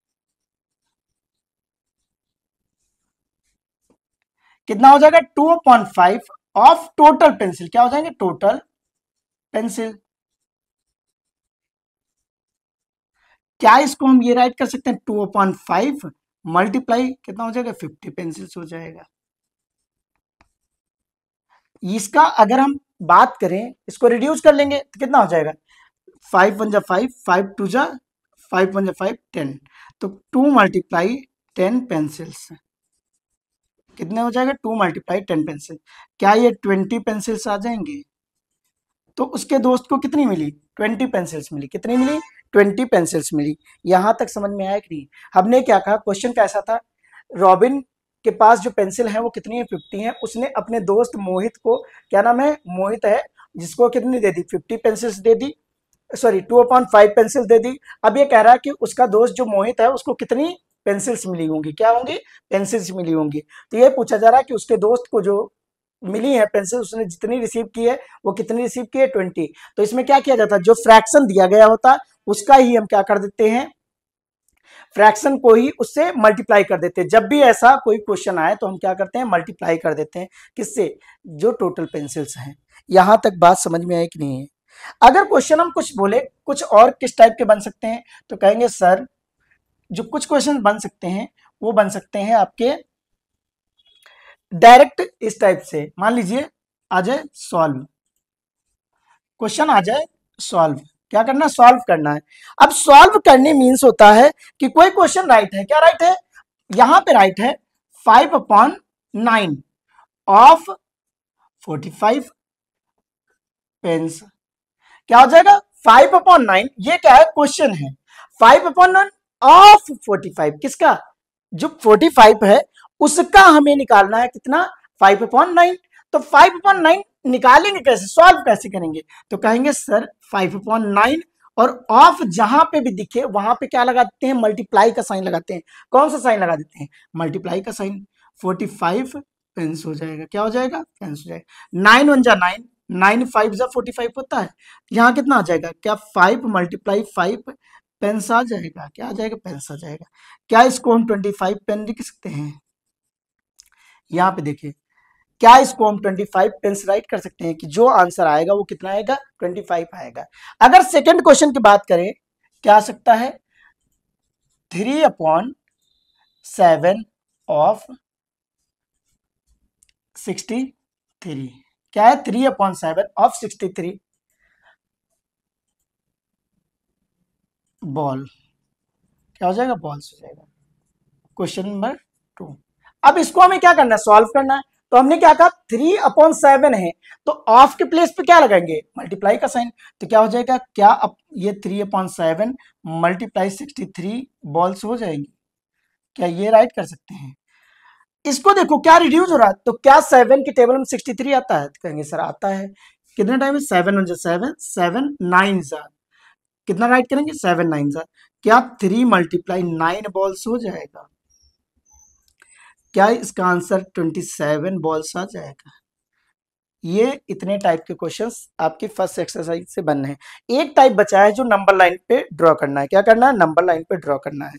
कितना हो जाएगा? 2/5 ऑफ टोटल पेंसिल। क्या हो जाएंगे? Total pencil. क्या इसको हम ये राइट कर सकते हैं? 2/5 मल्टीप्लाई कितना हो जाएगा? 50 पेंसिल्स हो जाएगा। इसका अगर हम बात करें, इसको रिड्यूस कर लेंगे तो कितना हो जाएगा? 5 1 जा 5, 5 2 जा 5 1 जा 5, 10। तो 2 × 10 पेंसिल्स कितने हो जाएगा? 2 × 10 पेंसिल। क्या ये 20 पेंसिल्स आ जाएंगे? तो उसके दोस्त को कितनी मिली? 20 पेंसिल्स मिली। कितनी मिली? 20 पेंसिल्स मिली। यहां तक समझ में आया कि नहीं? हमने क्या कहा? क्वेश्चन कैसा था? रॉबिन के पास जो पेंसिल है वो कितनी है? 50 है। उसने अपने दोस्त मोहित को, क्या नाम है? मोहित है, जिसको कितनी दे दी? 50 पेंसिल्स दे दी, सॉरी 2/5 पेंसिल दे दी। अब ये कह रहा है कि उसका दोस्त जो मोहित है उसको कितनी पेंसिल्स मिली होंगी? क्या होंगी? पेंसिल्स मिली होंगी। तो ये पूछा जा रहा है कि उसके दोस्त को जो मिली है पेंसिल, उसने जितनी रिसीव की है वो कितनी रिसीव की है? 20। तो इसमें क्या किया जाता है? जो फ्रैक्शन दिया गया होता उसका ही हम क्या कर देते हैं? फ्रैक्शन को ही उससे मल्टीप्लाई कर देते हैं। जब भी ऐसा कोई क्वेश्चन आए तो हम क्या करते हैं? मल्टीप्लाई कर देते हैं। किससे? जो टोटल पेंसिल्स हैं। यहां तक बात समझ में आई कि नहीं है? अगर क्वेश्चन हम कुछ बोले, कुछ और किस टाइप के बन सकते हैं, तो कहेंगे सर जो कुछ क्वेश्चन बन सकते हैं वो बन सकते हैं आपके डायरेक्ट इस टाइप से। मान लीजिए आ जाए सॉल्व, क्वेश्चन आ जाए सॉल्व, क्या करना? सॉल्व करना है। अब सॉल्व करने मीन्स होता है कि कोई क्वेश्चन राइट है, क्या राइट है? यहां पे राइट है 5/9 ऑफ 45 पेंस। क्या हो जाएगा? 5/9, ये क्या है? क्वेश्चन है। 5/9 ऑफ 45, किसका? जो 45 है उसका हमें निकालना है। कितना? 5/9। तो 5/9 निकालेंगे कैसे? सॉल्व कैसे करेंगे? तो कहेंगे सर 5/9 और ऑफ जहां पे भी दिखे वहां पे क्या लगा देते हैं? मल्टीप्लाई का साइन लगाते हैं। कौन सा साइन लगा देते हैं? मल्टीप्लाई का साइन। 45 पेंस हो जाएगा। क्या हो जाएगा? पेंस हो जाएगा। 9 1 जा 9, 9 5 जा 45 होता है। यहाँ कितना आ जाएगा? क्या 5 × 5 पेंस आ जाएगा? क्या आ जाएगा? पेंस आ जाएगा। क्या इसको हम 25 पेन लिख सकते हैं? यहाँ पे देखिए, क्या इसको हम 25 पेंस राइट कर सकते हैं कि जो आंसर आएगा वो कितना आएगा? 25 आएगा। अगर सेकंड क्वेश्चन की बात करें, क्या आ सकता है? 3/7 ऑफ 63। क्या है? 3/7 ऑफ 63 बॉल। क्या हो जाएगा? बॉल्स हो जाएगा। Question number 2। अब इसको हमें क्या करना है? सॉल्व करना है। तो हमने क्या कहा 3/7 है, तो ऑफ के प्लेस पे क्या लगाएंगे, मल्टीप्लाई का साइन। तो क्या हो जाएगा, क्या अब ये 3/7 मल्टीप्लाई 63 बॉल्स हो जाएंगी, क्या ये राइट कर सकते हैं। इसको देखो क्या रिड्यूस हो रहा है, तो क्या 7 के टेबल में 63 आता है, तो कहेंगे सर आता है। कितना टाइम है, 7 1 7 7 9 कितना राइट करेंगे, 7 9 क्या 3 मल्टीप्लाई 9 बॉल्स हो जाएगा, क्या इसका आंसर 27 बॉल्स आ जाएगा। ये इतने टाइप के क्वेश्चंस आपकी फर्स्ट एक्सरसाइज से बनने हैं। एक टाइप बचा है जो नंबर लाइन पे ड्रॉ करना है, क्या करना है, नंबर लाइन पे ड्रॉ करना है।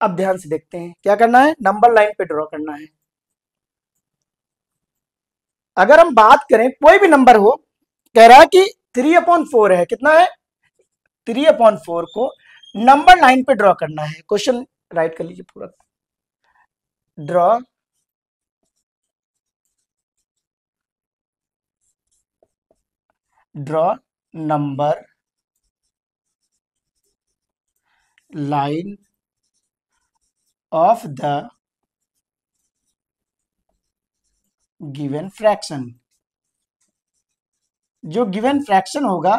अब ध्यान से देखते हैं क्या करना है, नंबर लाइन पे ड्रॉ करना है। अगर हम बात करें कोई भी नंबर हो, कह रहा है कि 3/4 है, कितना है 3/4 को नंबर लाइन पे ड्रॉ करना है। क्वेश्चन राइट कर लीजिए पूरा, draw number line of the given fraction. जो गिवन फ्रैक्शन होगा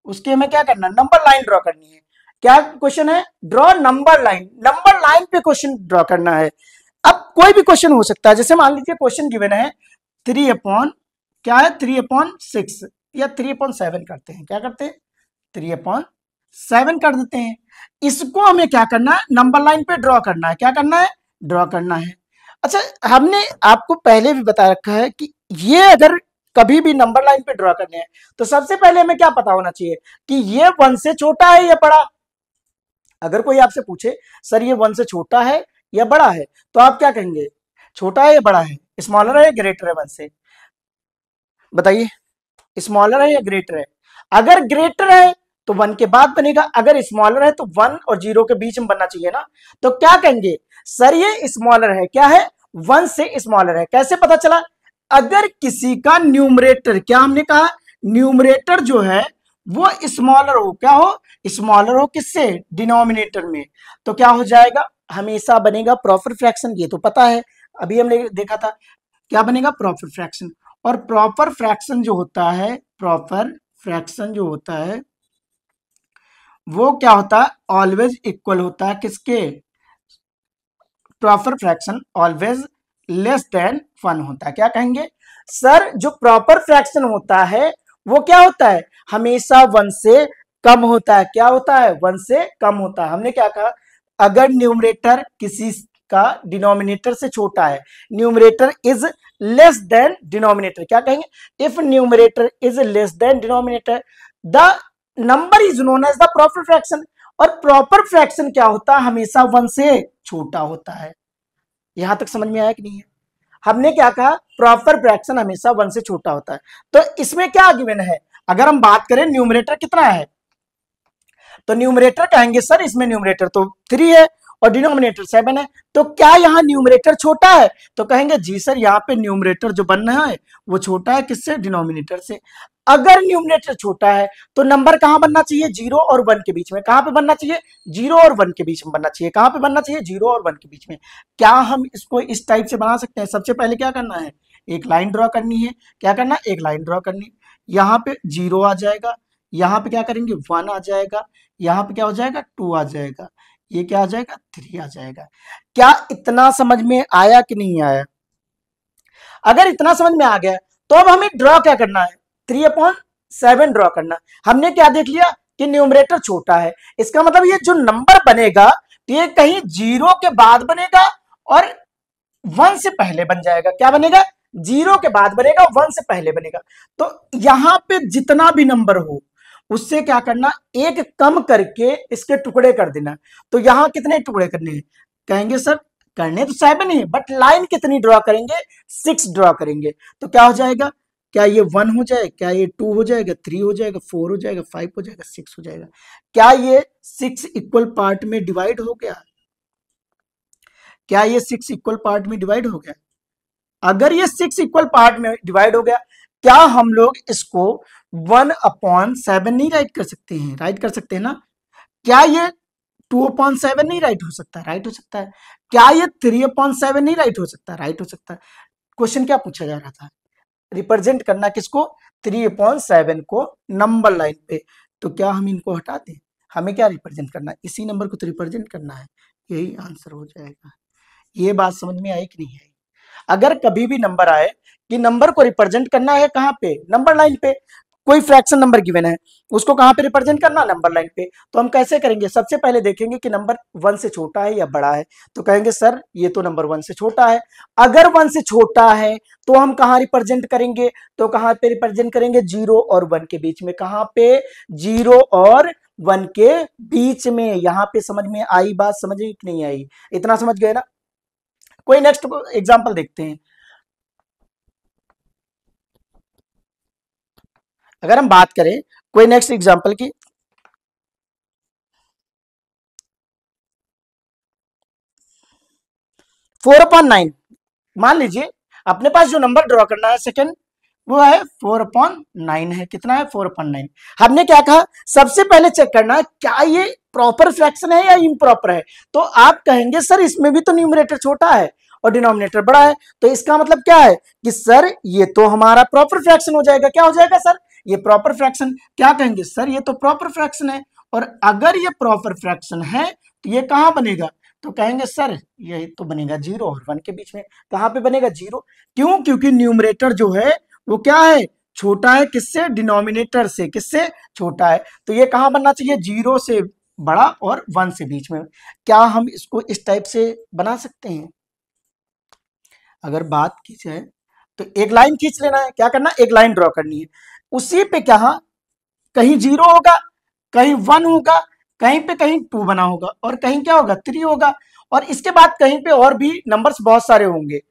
उसके हमें क्या करना है, नंबर लाइन ड्रॉ करनी है। क्या क्वेश्चन है, ड्रॉ नंबर लाइन पे क्वेश्चन ड्रॉ करना है। अब कोई भी क्वेश्चन हो सकता है, जैसे मान लीजिए क्वेश्चन गिवन है 3/6 या 3/7 करते हैं, क्या करते हैं 3/7 कर देते हैं। इसको हमें क्या करना है, नंबर लाइन पे ड्रॉ करना है, क्या करना है, ड्रॉ करना है। अच्छा, हमने आपको पहले भी बता रखा है कि ये अगर कभी भी नंबर लाइन पे ड्रॉ करने हैं तो सबसे पहले हमें क्या पता होना चाहिए कि ये 1 से छोटा है या बड़ा। अगर कोई आपसे पूछे सर ये 1 से छोटा है या बड़ा है, तो आप क्या कहेंगे, छोटा है या बड़ा है, स्मॉलर है या ग्रेटर है 1 से, बताइए स्मॉलर है या ग्रेटर है। अगर ग्रेटर है तो 1 के बाद बनेगा, अगर स्मॉलर है तो 1 और 0 के बीच में बनना चाहिए ना। तो क्या कहेंगे, सर ये स्मॉलर है, क्या है 1 से स्मॉलर है। कैसे पता चला, अगर किसी का न्यूमरेटर, क्या हमने कहा न्यूमरेटर जो है वो स्मॉलर हो, क्या हो स्मॉलर हो, किससे, डिनोमिनेटर में, तो क्या हो जाएगा, हमेशा बनेगा प्रॉपर फ्रैक्शन। ये तो पता है, अभी हमने देखा था क्या बनेगा, प्रॉपर फ्रैक्शन। और प्रॉपर फ्रैक्शन जो होता है, प्रॉपर फ्रैक्शन जो होता है वो क्या होता है, ऑलवेज इक्वल होता है किसके, proper fraction always less than 1 होता है। क्या कहेंगे सर, जो प्रॉपर फ्रैक्शन होता है वो क्या होता है, हमेशा 1 से कम होता है। क्या होता है, 1 से कम होता है। हमने क्या कहा, अगर न्यूमरेटर किसी का डिनोमिनेटर से छोटा है, numerator is less than denominator, क्या कहेंगे, if numerator is less than denominator the number is known as the proper fraction. और प्रॉपर फ्रैक्शन क्या होता है, हमेशा 1 से छोटा होता है। यहां तक समझ में आया कि नहीं है, हमने क्या कहा, प्रॉपर फ्रैक्शन हमेशा 1 से छोटा होता है। तो इसमें क्या गिवन है, अगर हम बात करें न्यूमरेटर कितना है, तो न्यूमरेटर कहेंगे सर इसमें न्यूमरेटर तो 3 है और डिनोमिनेटर 7 है, तो क्या यहाँ न्यूमरेटर छोटा है, तो कहेंगे जी सर यहाँ पे न्यूमरेटर जो बन रहा है वो छोटा है किससे, डिनोमिनेटर से। अगर न्यूमरेटर छोटा है तो नंबर कहां बनना चाहिए, 0 और 1 के बीच में। कहां पे बनना चाहिए, 0 और 1 के बीच में बनना चाहिए। कहां पे बनना चाहिए, 0 और 1 के बीच में। क्या हम इसको इस टाइप से बना सकते हैं, सबसे पहले क्या करना है, एक लाइन ड्रॉ करनी है। क्या करना है, एक लाइन ड्रॉ करनी है। यहाँ पे 0 आ जाएगा, यहाँ पे क्या करेंगे 1 आ जाएगा, यहाँ पे क्या हो जाएगा 2 आ जाएगा, ये क्या आ जाएगा 3 आ जाएगा। क्या इतना समझ में आया कि नहीं आया। अगर इतना समझ में आ गया तो अब हमें ड्रॉ क्या करना है, 3/7 ड्रॉ करना। हमने क्या देख लिया कि न्यूमरेटर छोटा है, इसका मतलब ये जो नंबर बनेगा तो ये कहीं 0 के बाद बनेगा और 1 से पहले बन जाएगा। क्या बनेगा, 0 के बाद बनेगा, 1 से पहले बनेगा। तो यहां पे जितना भी नंबर हो उससे क्या करना, एक कम करके इसके टुकड़े कर देना। तो यहां कितने टुकड़े करने हैं, कहेंगे सर करने तो 7 ही, बट लाइन कितनी ड्रॉ करेंगे, 6 ड्रॉ करेंगे। तो क्या हो जाएगा, क्या ये 1 हो जाए, क्या ये 2 हो जाएगा, 3 हो जाएगा, 4 हो जाएगा, 5 हो जाएगा, 6 हो जाएगा। क्या ये 6 इक्वल पार्ट में डिवाइड हो गया, क्या ये 6 इक्वल पार्ट में डिवाइड हो गया। अगर ये 6 इक्वल पार्ट में डिवाइड हो गया, क्या हम लोग इसको 1/7 नहीं राइट कर सकते हैं, राइट कर सकते हैं ना। क्या ये 2/7 नहीं राइट हो सकता, राइट हो सकता है। क्या ये 3/7 नहीं राइट हो सकता, राइट हो सकता है। क्वेश्चन क्या पूछा जा रहा था, रिप्रेजेंट करना किसको, 3/7 को नंबर लाइन पे। तो क्या हम इनको हटा दें, हमें क्या रिप्रेजेंट करना है, इसी नंबर को तो रिप्रेजेंट करना है, यही आंसर हो जाएगा। ये बात समझ में आई कि नहीं आई। अगर कभी भी नंबर आए कि नंबर को रिप्रेजेंट करना है कहाँ पे, नंबर लाइन पे, कोई फ्रैक्शन नंबर गिवन है उसको कहाँ पे रिप्रेजेंट करना, नंबर लाइन पे, तो हम कैसे करेंगे, सबसे पहले देखेंगे कि नंबर 1 से छोटा है या बड़ा है, तो कहेंगे सर ये तो नंबर 1 से छोटा है। अगर 1 से छोटा है तो हम कहाँ रिप्रेजेंट करेंगे, तो कहाँ पे रिप्रेजेंट करेंगे, 0 और 1 के बीच में, कहाँ पे, 0 और 1 के बीच में। यहां पे समझ में आई बात, समझ में कि नहीं आई, इतना समझ गए ना। कोई नेक्स्ट एग्जांपल देखते हैं। अगर हम बात करें कोई नेक्स्ट एग्जांपल की, 4/9, मान लीजिए अपने पास जो नंबर ड्रॉ करना है सेकंड, वो है 4/9 है, कितना है 4/9। हमने क्या कहा, सबसे पहले चेक करना है क्या ये प्रॉपर फ्रैक्शन है या इम्प्रॉपर है। तो आप कहेंगे सर इसमें भी तो न्यूमरेटर छोटा है और डिनोमिनेटर बड़ा है, तो इसका मतलब क्या है कि सर ये तो हमारा प्रॉपर फ्रैक्शन हो जाएगा। क्या हो जाएगा सर, ये प्रॉपर फ्रैक्शन। क्या कहेंगे सर ये तो प्रॉपर फ्रैक्शन है, और अगर ये प्रॉपर फ्रैक्शन है तो ये कहां बनेगा, तो कहेंगे सर ये तो बनेगा 0 और 1 के बीच में। कहां पे बनेगा, 0, क्यों, क्योंकि न्यूमरेटर जो है वो क्या है, छोटा है, किससे, डिनोमिनेटर से, किससे, छोटा है। तो ये कहां बनना चाहिए, 0 से बड़ा और 1 से बीच में। क्या हम इसको इस टाइप से बना सकते हैं, अगर बात की जाए तो एक लाइन खींच लेना है, क्या करना, एक लाइन ड्रॉ करनी है, उसी पे क्या, कहीं 0 होगा, कहीं 1 होगा, कहीं पे कहीं 2 बना होगा, और कहीं क्या होगा, 3 होगा, और इसके बाद कहीं पे और भी नंबर्स बहुत सारे होंगे।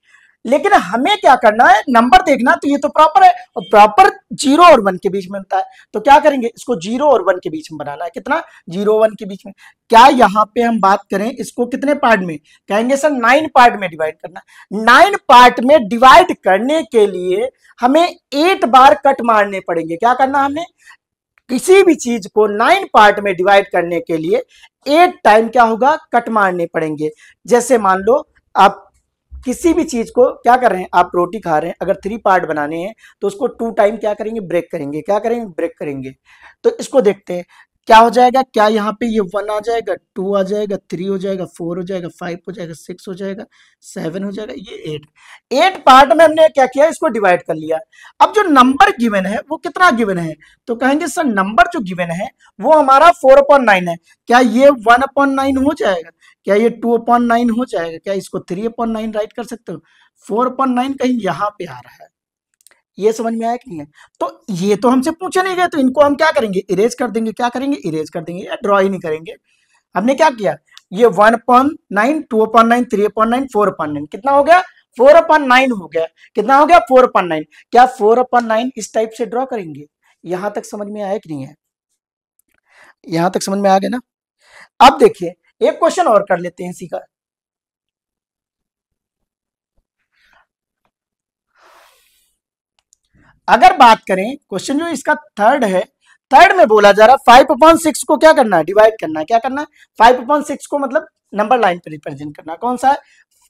लेकिन हमें क्या करना है, नंबर देखना, तो ये तो प्रॉपर है, और प्रॉपर 0 और 1 के बीच में बनता है। तो क्या करेंगे, इसको 0 और 1 के बीच में बनाना है, कितना, 0 1 के बीच में। क्या यहाँ पे हम बात करें इसको कितने पार्ट में, कहेंगे सर 9 पार्ट में डिवाइड करना। 9 पार्ट में डिवाइड करने के लिए हमें 8 बार कट मारने पड़ेंगे। क्या करना, हमने किसी भी चीज को 9 पार्ट में डिवाइड करने के लिए 8 टाइम क्या होगा, कट मारने पड़ेंगे। जैसे मान लो आप किसी भी चीज को क्या कर रहे हैं, आप रोटी खा रहे हैं, अगर 3 पार्ट बनाने हैं तो उसको 2 टाइम क्या करेंगे, ब्रेक करेंगे, क्या करेंगे, ब्रेक करेंगे। तो इसको देखते हैं क्या हो जाएगा, क्या यहाँ पे ये 1 आ जाएगा, 2 आ जाएगा, 3 हो जाएगा, 4 हो जाएगा, 5 हो जाएगा, 6 हो जाएगा, 7 हो जाएगा, ये 8 पार्ट में हमने क्या किया, इसको डिवाइड कर लिया। अब जो नंबर गिवन है वो कितना गिवन है, तो कहेंगे सर नंबर जो गिवन है वो हमारा 4/9 है। क्या ये 1/9 हो जाएगा, क्या ये 2/9 हो जाएगा, क्या इसको 3/9 राइट कर सकते हो, 4/9 कहीं यहां पे आ रहा है। ये समझ में आया कि नहीं है। तो ये तो हमसे पूछे नहीं गए, तो इनको हम क्या करेंगे, इरेज कर देंगे, क्या करेंगे, इरेज कर देंगे, या ड्रॉ ही नहीं करेंगे। हमने क्या किया, ये 1/9, 2/9, 3/9, 4/9, कितना हो गया, 4/9 हो गया। कितना हो गया, 4/9। क्या 4/9 इस टाइप से ड्रॉ करेंगे, यहां तक समझ में आया कि नहीं है, यहां तक समझ में आ गया ना। अब देखिए एक क्वेश्चन और कर लेते हैं इसी का। अगर बात करें क्वेश्चन जो इसका थर्ड है, थर्ड में बोला जा रहा है 5/6 को क्या करना है, डिवाइड करना है। क्या करना है, 5/6 को मतलब नंबर लाइन पे रिप्रेजेंट करना है। कौन सा है,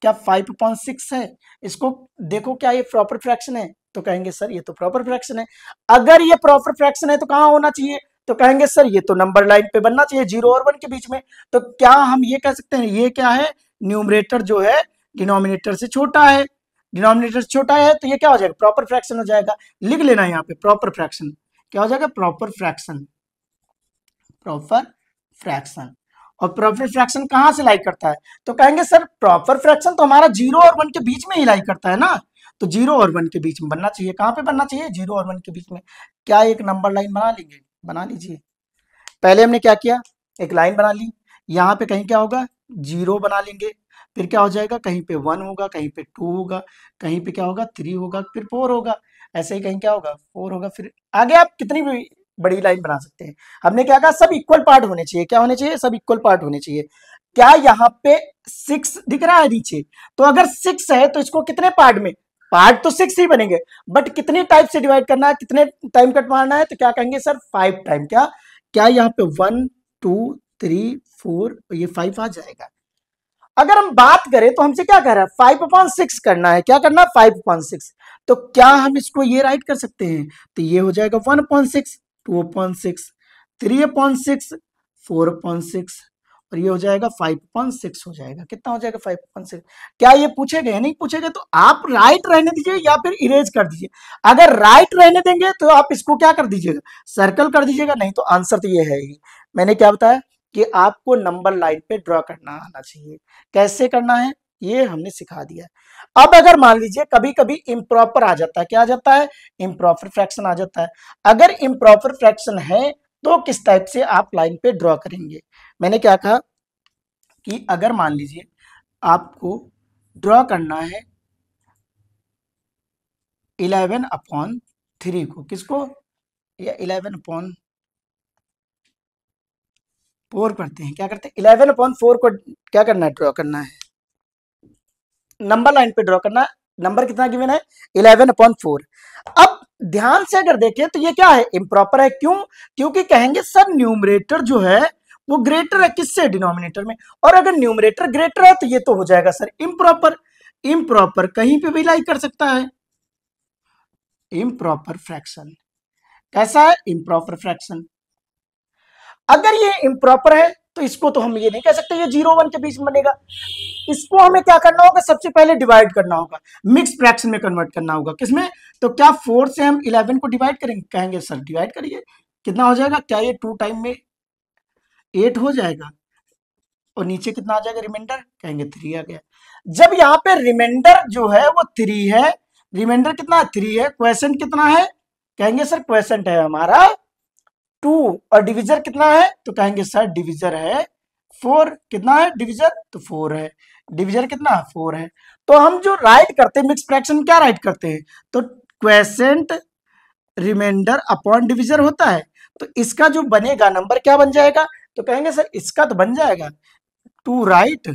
क्या 5/6 है, इसको देखो क्या ये प्रॉपर फ्रैक्शन है, तो कहेंगे सर ये तो प्रॉपर फ्रैक्शन है। अगर ये प्रॉपर फ्रैक्शन है तो कहां होना चाहिए, तो कहेंगे सर ये तो नंबर लाइन पे बनना चाहिए, 0 और 1 के बीच में। तो क्या हम ये कह सकते हैं, ये क्या है, न्यूमरेटर जो है डिनोमिनेटर से छोटा है, डिनोमिनेटर छोटा है, तो ये क्या हो जाएगा, प्रॉपर फ्रैक्शन हो जाएगा। लिख लेना यहाँ पे प्रॉपर फ्रैक्शन, क्या हो जाएगा, प्रॉपर फ्रैक्शन, प्रॉपर फ्रैक्शन। और प्रॉपर फ्रैक्शन कहां से लाई करता है, तो कहेंगे सर प्रॉपर फ्रैक्शन तो हमारा 0 और 1 के बीच में ही लाई करता है ना, तो 0 और 1 के बीच में बनना चाहिए। कहां पे बनना चाहिए, 0 और 1 के बीच में। क्या एक नंबर लाइन बना लेंगे, बना लीजिए। पहले हमने क्या किया, एक लाइन बना ली, यहाँ पे कहीं क्या होगा, 0 बना लेंगे, फिर क्या हो जाएगा, कहीं पे 1 होगा, कहीं पे 2 होगा, कहीं पे क्या होगा, 3 होगा, फिर 4 होगा, ऐसे ही कहीं क्या होगा, 4 होगा। फिर आगे आप कितनी भी बड़ी लाइन बना सकते हैं। हमने क्या कहा, सब इक्वल पार्ट होने चाहिए, क्या होने चाहिए, सब इक्वल पार्ट होने चाहिए। क्या यहाँ पे 6 दिख रहा है नीचे, तो अगर 6 है तो इसको कितने पार्ट में, पार्ट तो 6 ही बनेंगे, बट कितने टाइप से डिवाइड करना है, कितने टाइम कट मारना है, तो क्या कहेंगे सर 5 टाइम। क्या यहाँ पे 1 2 3 4, ये 5 आ जाएगा। अगर हम बात करें तो हमसे क्या कह रहा है, 5/6 करना है, क्या करना है 5/6। तो क्या हम इसको ये राइट कर सकते हैं, तो ये हो जाएगा 1/6, 2/6, 3/6, 4/6 और ये हो जाएगा 5/6 हो जाएगा। कितना हो जाएगा 5/6। क्या ये पूछे गए, नहीं पूछे गए तो आप राइट रहने दीजिए या फिर इरेज कर दीजिए। अगर राइट रहने देंगे तो आप इसको क्या कर दीजिएगा, सर्कल कर दीजिएगा, नहीं तो आंसर तो ये है ही। मैंने क्या बताया कि आपको नंबर लाइन पे ड्रॉ करना आना चाहिए। कैसे करना है ये हमने सिखा दिया। अब अगर मान लीजिए कभी कभी इम्प्रॉपर आ जाता है, क्या आ जाता है, इम्प्रॉपर फ्रैक्शन आ जाता है। अगर इम्प्रॉपर फ्रैक्शन है तो किस टाइप से आप लाइन पे ड्रॉ करेंगे। मैंने क्या कहा कि अगर मान लीजिए आपको ड्रॉ करना है 11/3 को, किसको, या 11/4 करते हैं, क्या करते हैं 11/4 को क्या करना है, ड्रॉ करना है, नंबर लाइन पे ड्रॉ करना। नंबर कितना गिवन है 11/4। अब ध्यान से अगर देखें तो ये क्या है, इम्प्रॉपर है। क्यों, क्योंकि कहेंगे सर न्यूमरेटर जो है वो ग्रेटर है किससे, डिनोमिनेटर में, और अगर न्यूमरेटर ग्रेटर है तो ये तो हो जाएगा सर इम्प्रॉपर। इम्प्रॉपर कहीं पे भी लाई कर सकता है, इम्प्रॉपर फ्रैक्शन कैसा है, इम्प्रॉपर फ्रैक्शन। अगर ये इम्प्रॉपर है तो इसको तो हम ये नहीं कह सकते ये 0 1 के बीच में बनेगा। इसको हमें क्या करना होगा, सबसे पहले डिवाइड करना होगा, मिक्स फ्रैक्शन में कन्वर्ट करना होगा। किसमें, तो क्या 4 से हम 11 को डिवाइड करेंगे, कहेंगे सर डिवाइड करिए, कितना हो जाएगा, क्या ये 2 टाइम में 8 हो जाएगा, और नीचे कितना आ जाएगा रिमाइंडर, कहेंगे 3 आ गया। जब यहाँ पे रिमाइंडर जो है वो 3 है, रिमाइंडर कितना है 3 है, क्वेश्चन कितना है, कहेंगे सर क्वेश्चन है हमारा 2, और डिविजर कितना है, तो कहेंगे सर डिविजर है 4। कितना है डिविजर, तो 4 है, डिविजर कितना 4 है। तो हम जो राइट करते हैं मिक्स फ्रैक्शन क्या राइट करते हैं, तो क्वेसेंट रिमाइंडर अपॉन डिविजर होता है। तो इसका जो बनेगा नंबर क्या बन जाएगा, तो कहेंगे सर इसका तो बन जाएगा 2 राइट,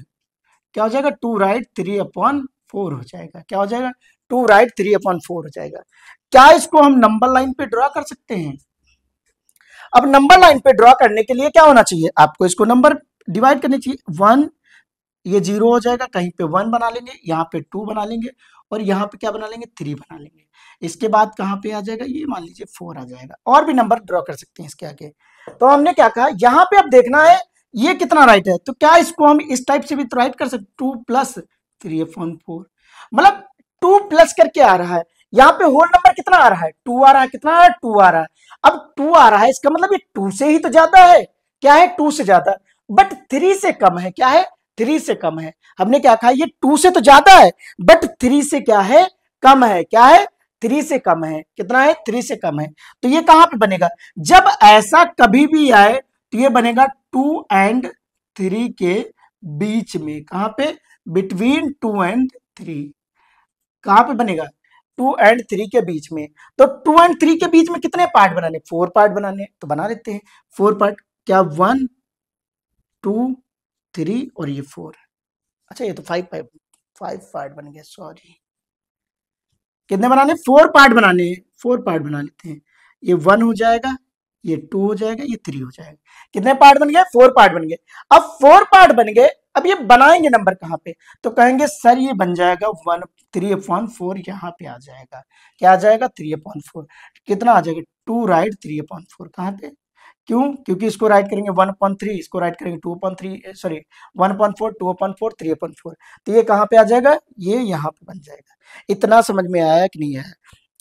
क्या हो जाएगा 2 राइट 3/4 हो जाएगा, क्या हो जाएगा 2 राइट 3/4 हो जाएगा। क्या इसको हम नंबर लाइन पे ड्रॉ कर सकते हैं। अब नंबर लाइन पे ड्रॉ करने के लिए क्या होना चाहिए, आपको इसको नंबर डिवाइड करनी चाहिए। 1 ये 0 हो जाएगा, कहीं पे 1 बना लेंगे, यहाँ पे 2 बना लेंगे, और यहाँ पे क्या बना लेंगे 3 बना लेंगे। इसके बाद कहाँ पे आ जाएगा, ये मान लीजिए 4 आ जाएगा। और भी नंबर ड्रॉ कर सकते हैं इसके आगे। तो हमने क्या कहा, यहाँ पे अब देखना है ये कितना राइट है, तो क्या इसको हम इस टाइप से भी तो राइट कर सकते, 2 + 3/4, मतलब 2 प्लस करके आ रहा है। यहाँ पे होल नंबर कितना आ रहा है, 2 आ रहा है, कितना आ रहा है 2 आ रहा है। अब 2 आ रहा है इसका मतलब ये 2 से ही तो ज्यादा है, क्या है 2 से ज्यादा, बट 3 से कम है, क्या है 3 से कम है। हमने क्या कहा, ये 2 से तो ज्यादा है बट 3 से क्या है, कम है, क्या है 3 से कम है, कितना है 3 से कम है। तो ये कहां पे बनेगा, जब ऐसा कभी भी आए तो ये बनेगा 2 और 3 के बीच में, कहां पे, बिटवीन 2 और 3, कहां पे बनेगा 2 और 3 के बीच में। तो 2 और 3 के बीच में कितने पार्ट बनाने, 4 पार्ट बनाने, तो बना लेते हैं 4 पार्ट। क्या 1 2 3 और ये 4, अच्छा ये तो 5 पार्ट बन गया, सॉरी, कितने बनाने 4 पार्ट बनाने हैं, 4 पार्ट बना लेते हैं। ये 1 हो जाएगा, ये 2 हो जाएगा, ये 3 हो जाएगा। कितने पार्ट बन गए, 4 पार्ट बन गए। अब 4 पार्ट बन गए, अब ये बनाएंगे नंबर कहां पे, तो कहेंगे सर ये बन जाएगा 3/4, यहाँ पे आ जाएगा, क्या आ जाएगा 3/4, कितना आ जाएगा 2 राइट 3/4, कहां पे, क्यों, क्योंकि इसको राइट करेंगे 1/3, इसको राइट करेंगे 2/3, सॉरी 1/4, 2/4, 3/4, तो ये कहाँ पे आ जाएगा, ये यहाँ पे बन जाएगा। इतना समझ में आया कि नहीं आया,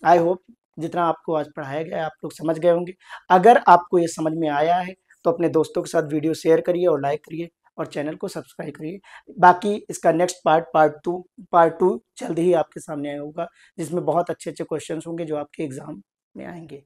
आई होप जितना आपको आज पढ़ाया गया आप लोग समझ गए होंगे। अगर आपको ये समझ में आया है तो अपने दोस्तों के साथ वीडियो शेयर करिए और लाइक करिए और चैनल को सब्सक्राइब करिए। बाकी इसका नेक्स्ट पार्ट 2 जल्द ही आपके सामने होगा, जिसमें बहुत अच्छे अच्छे क्वेश्चंस होंगे जो आपके एग्जाम में आएंगे।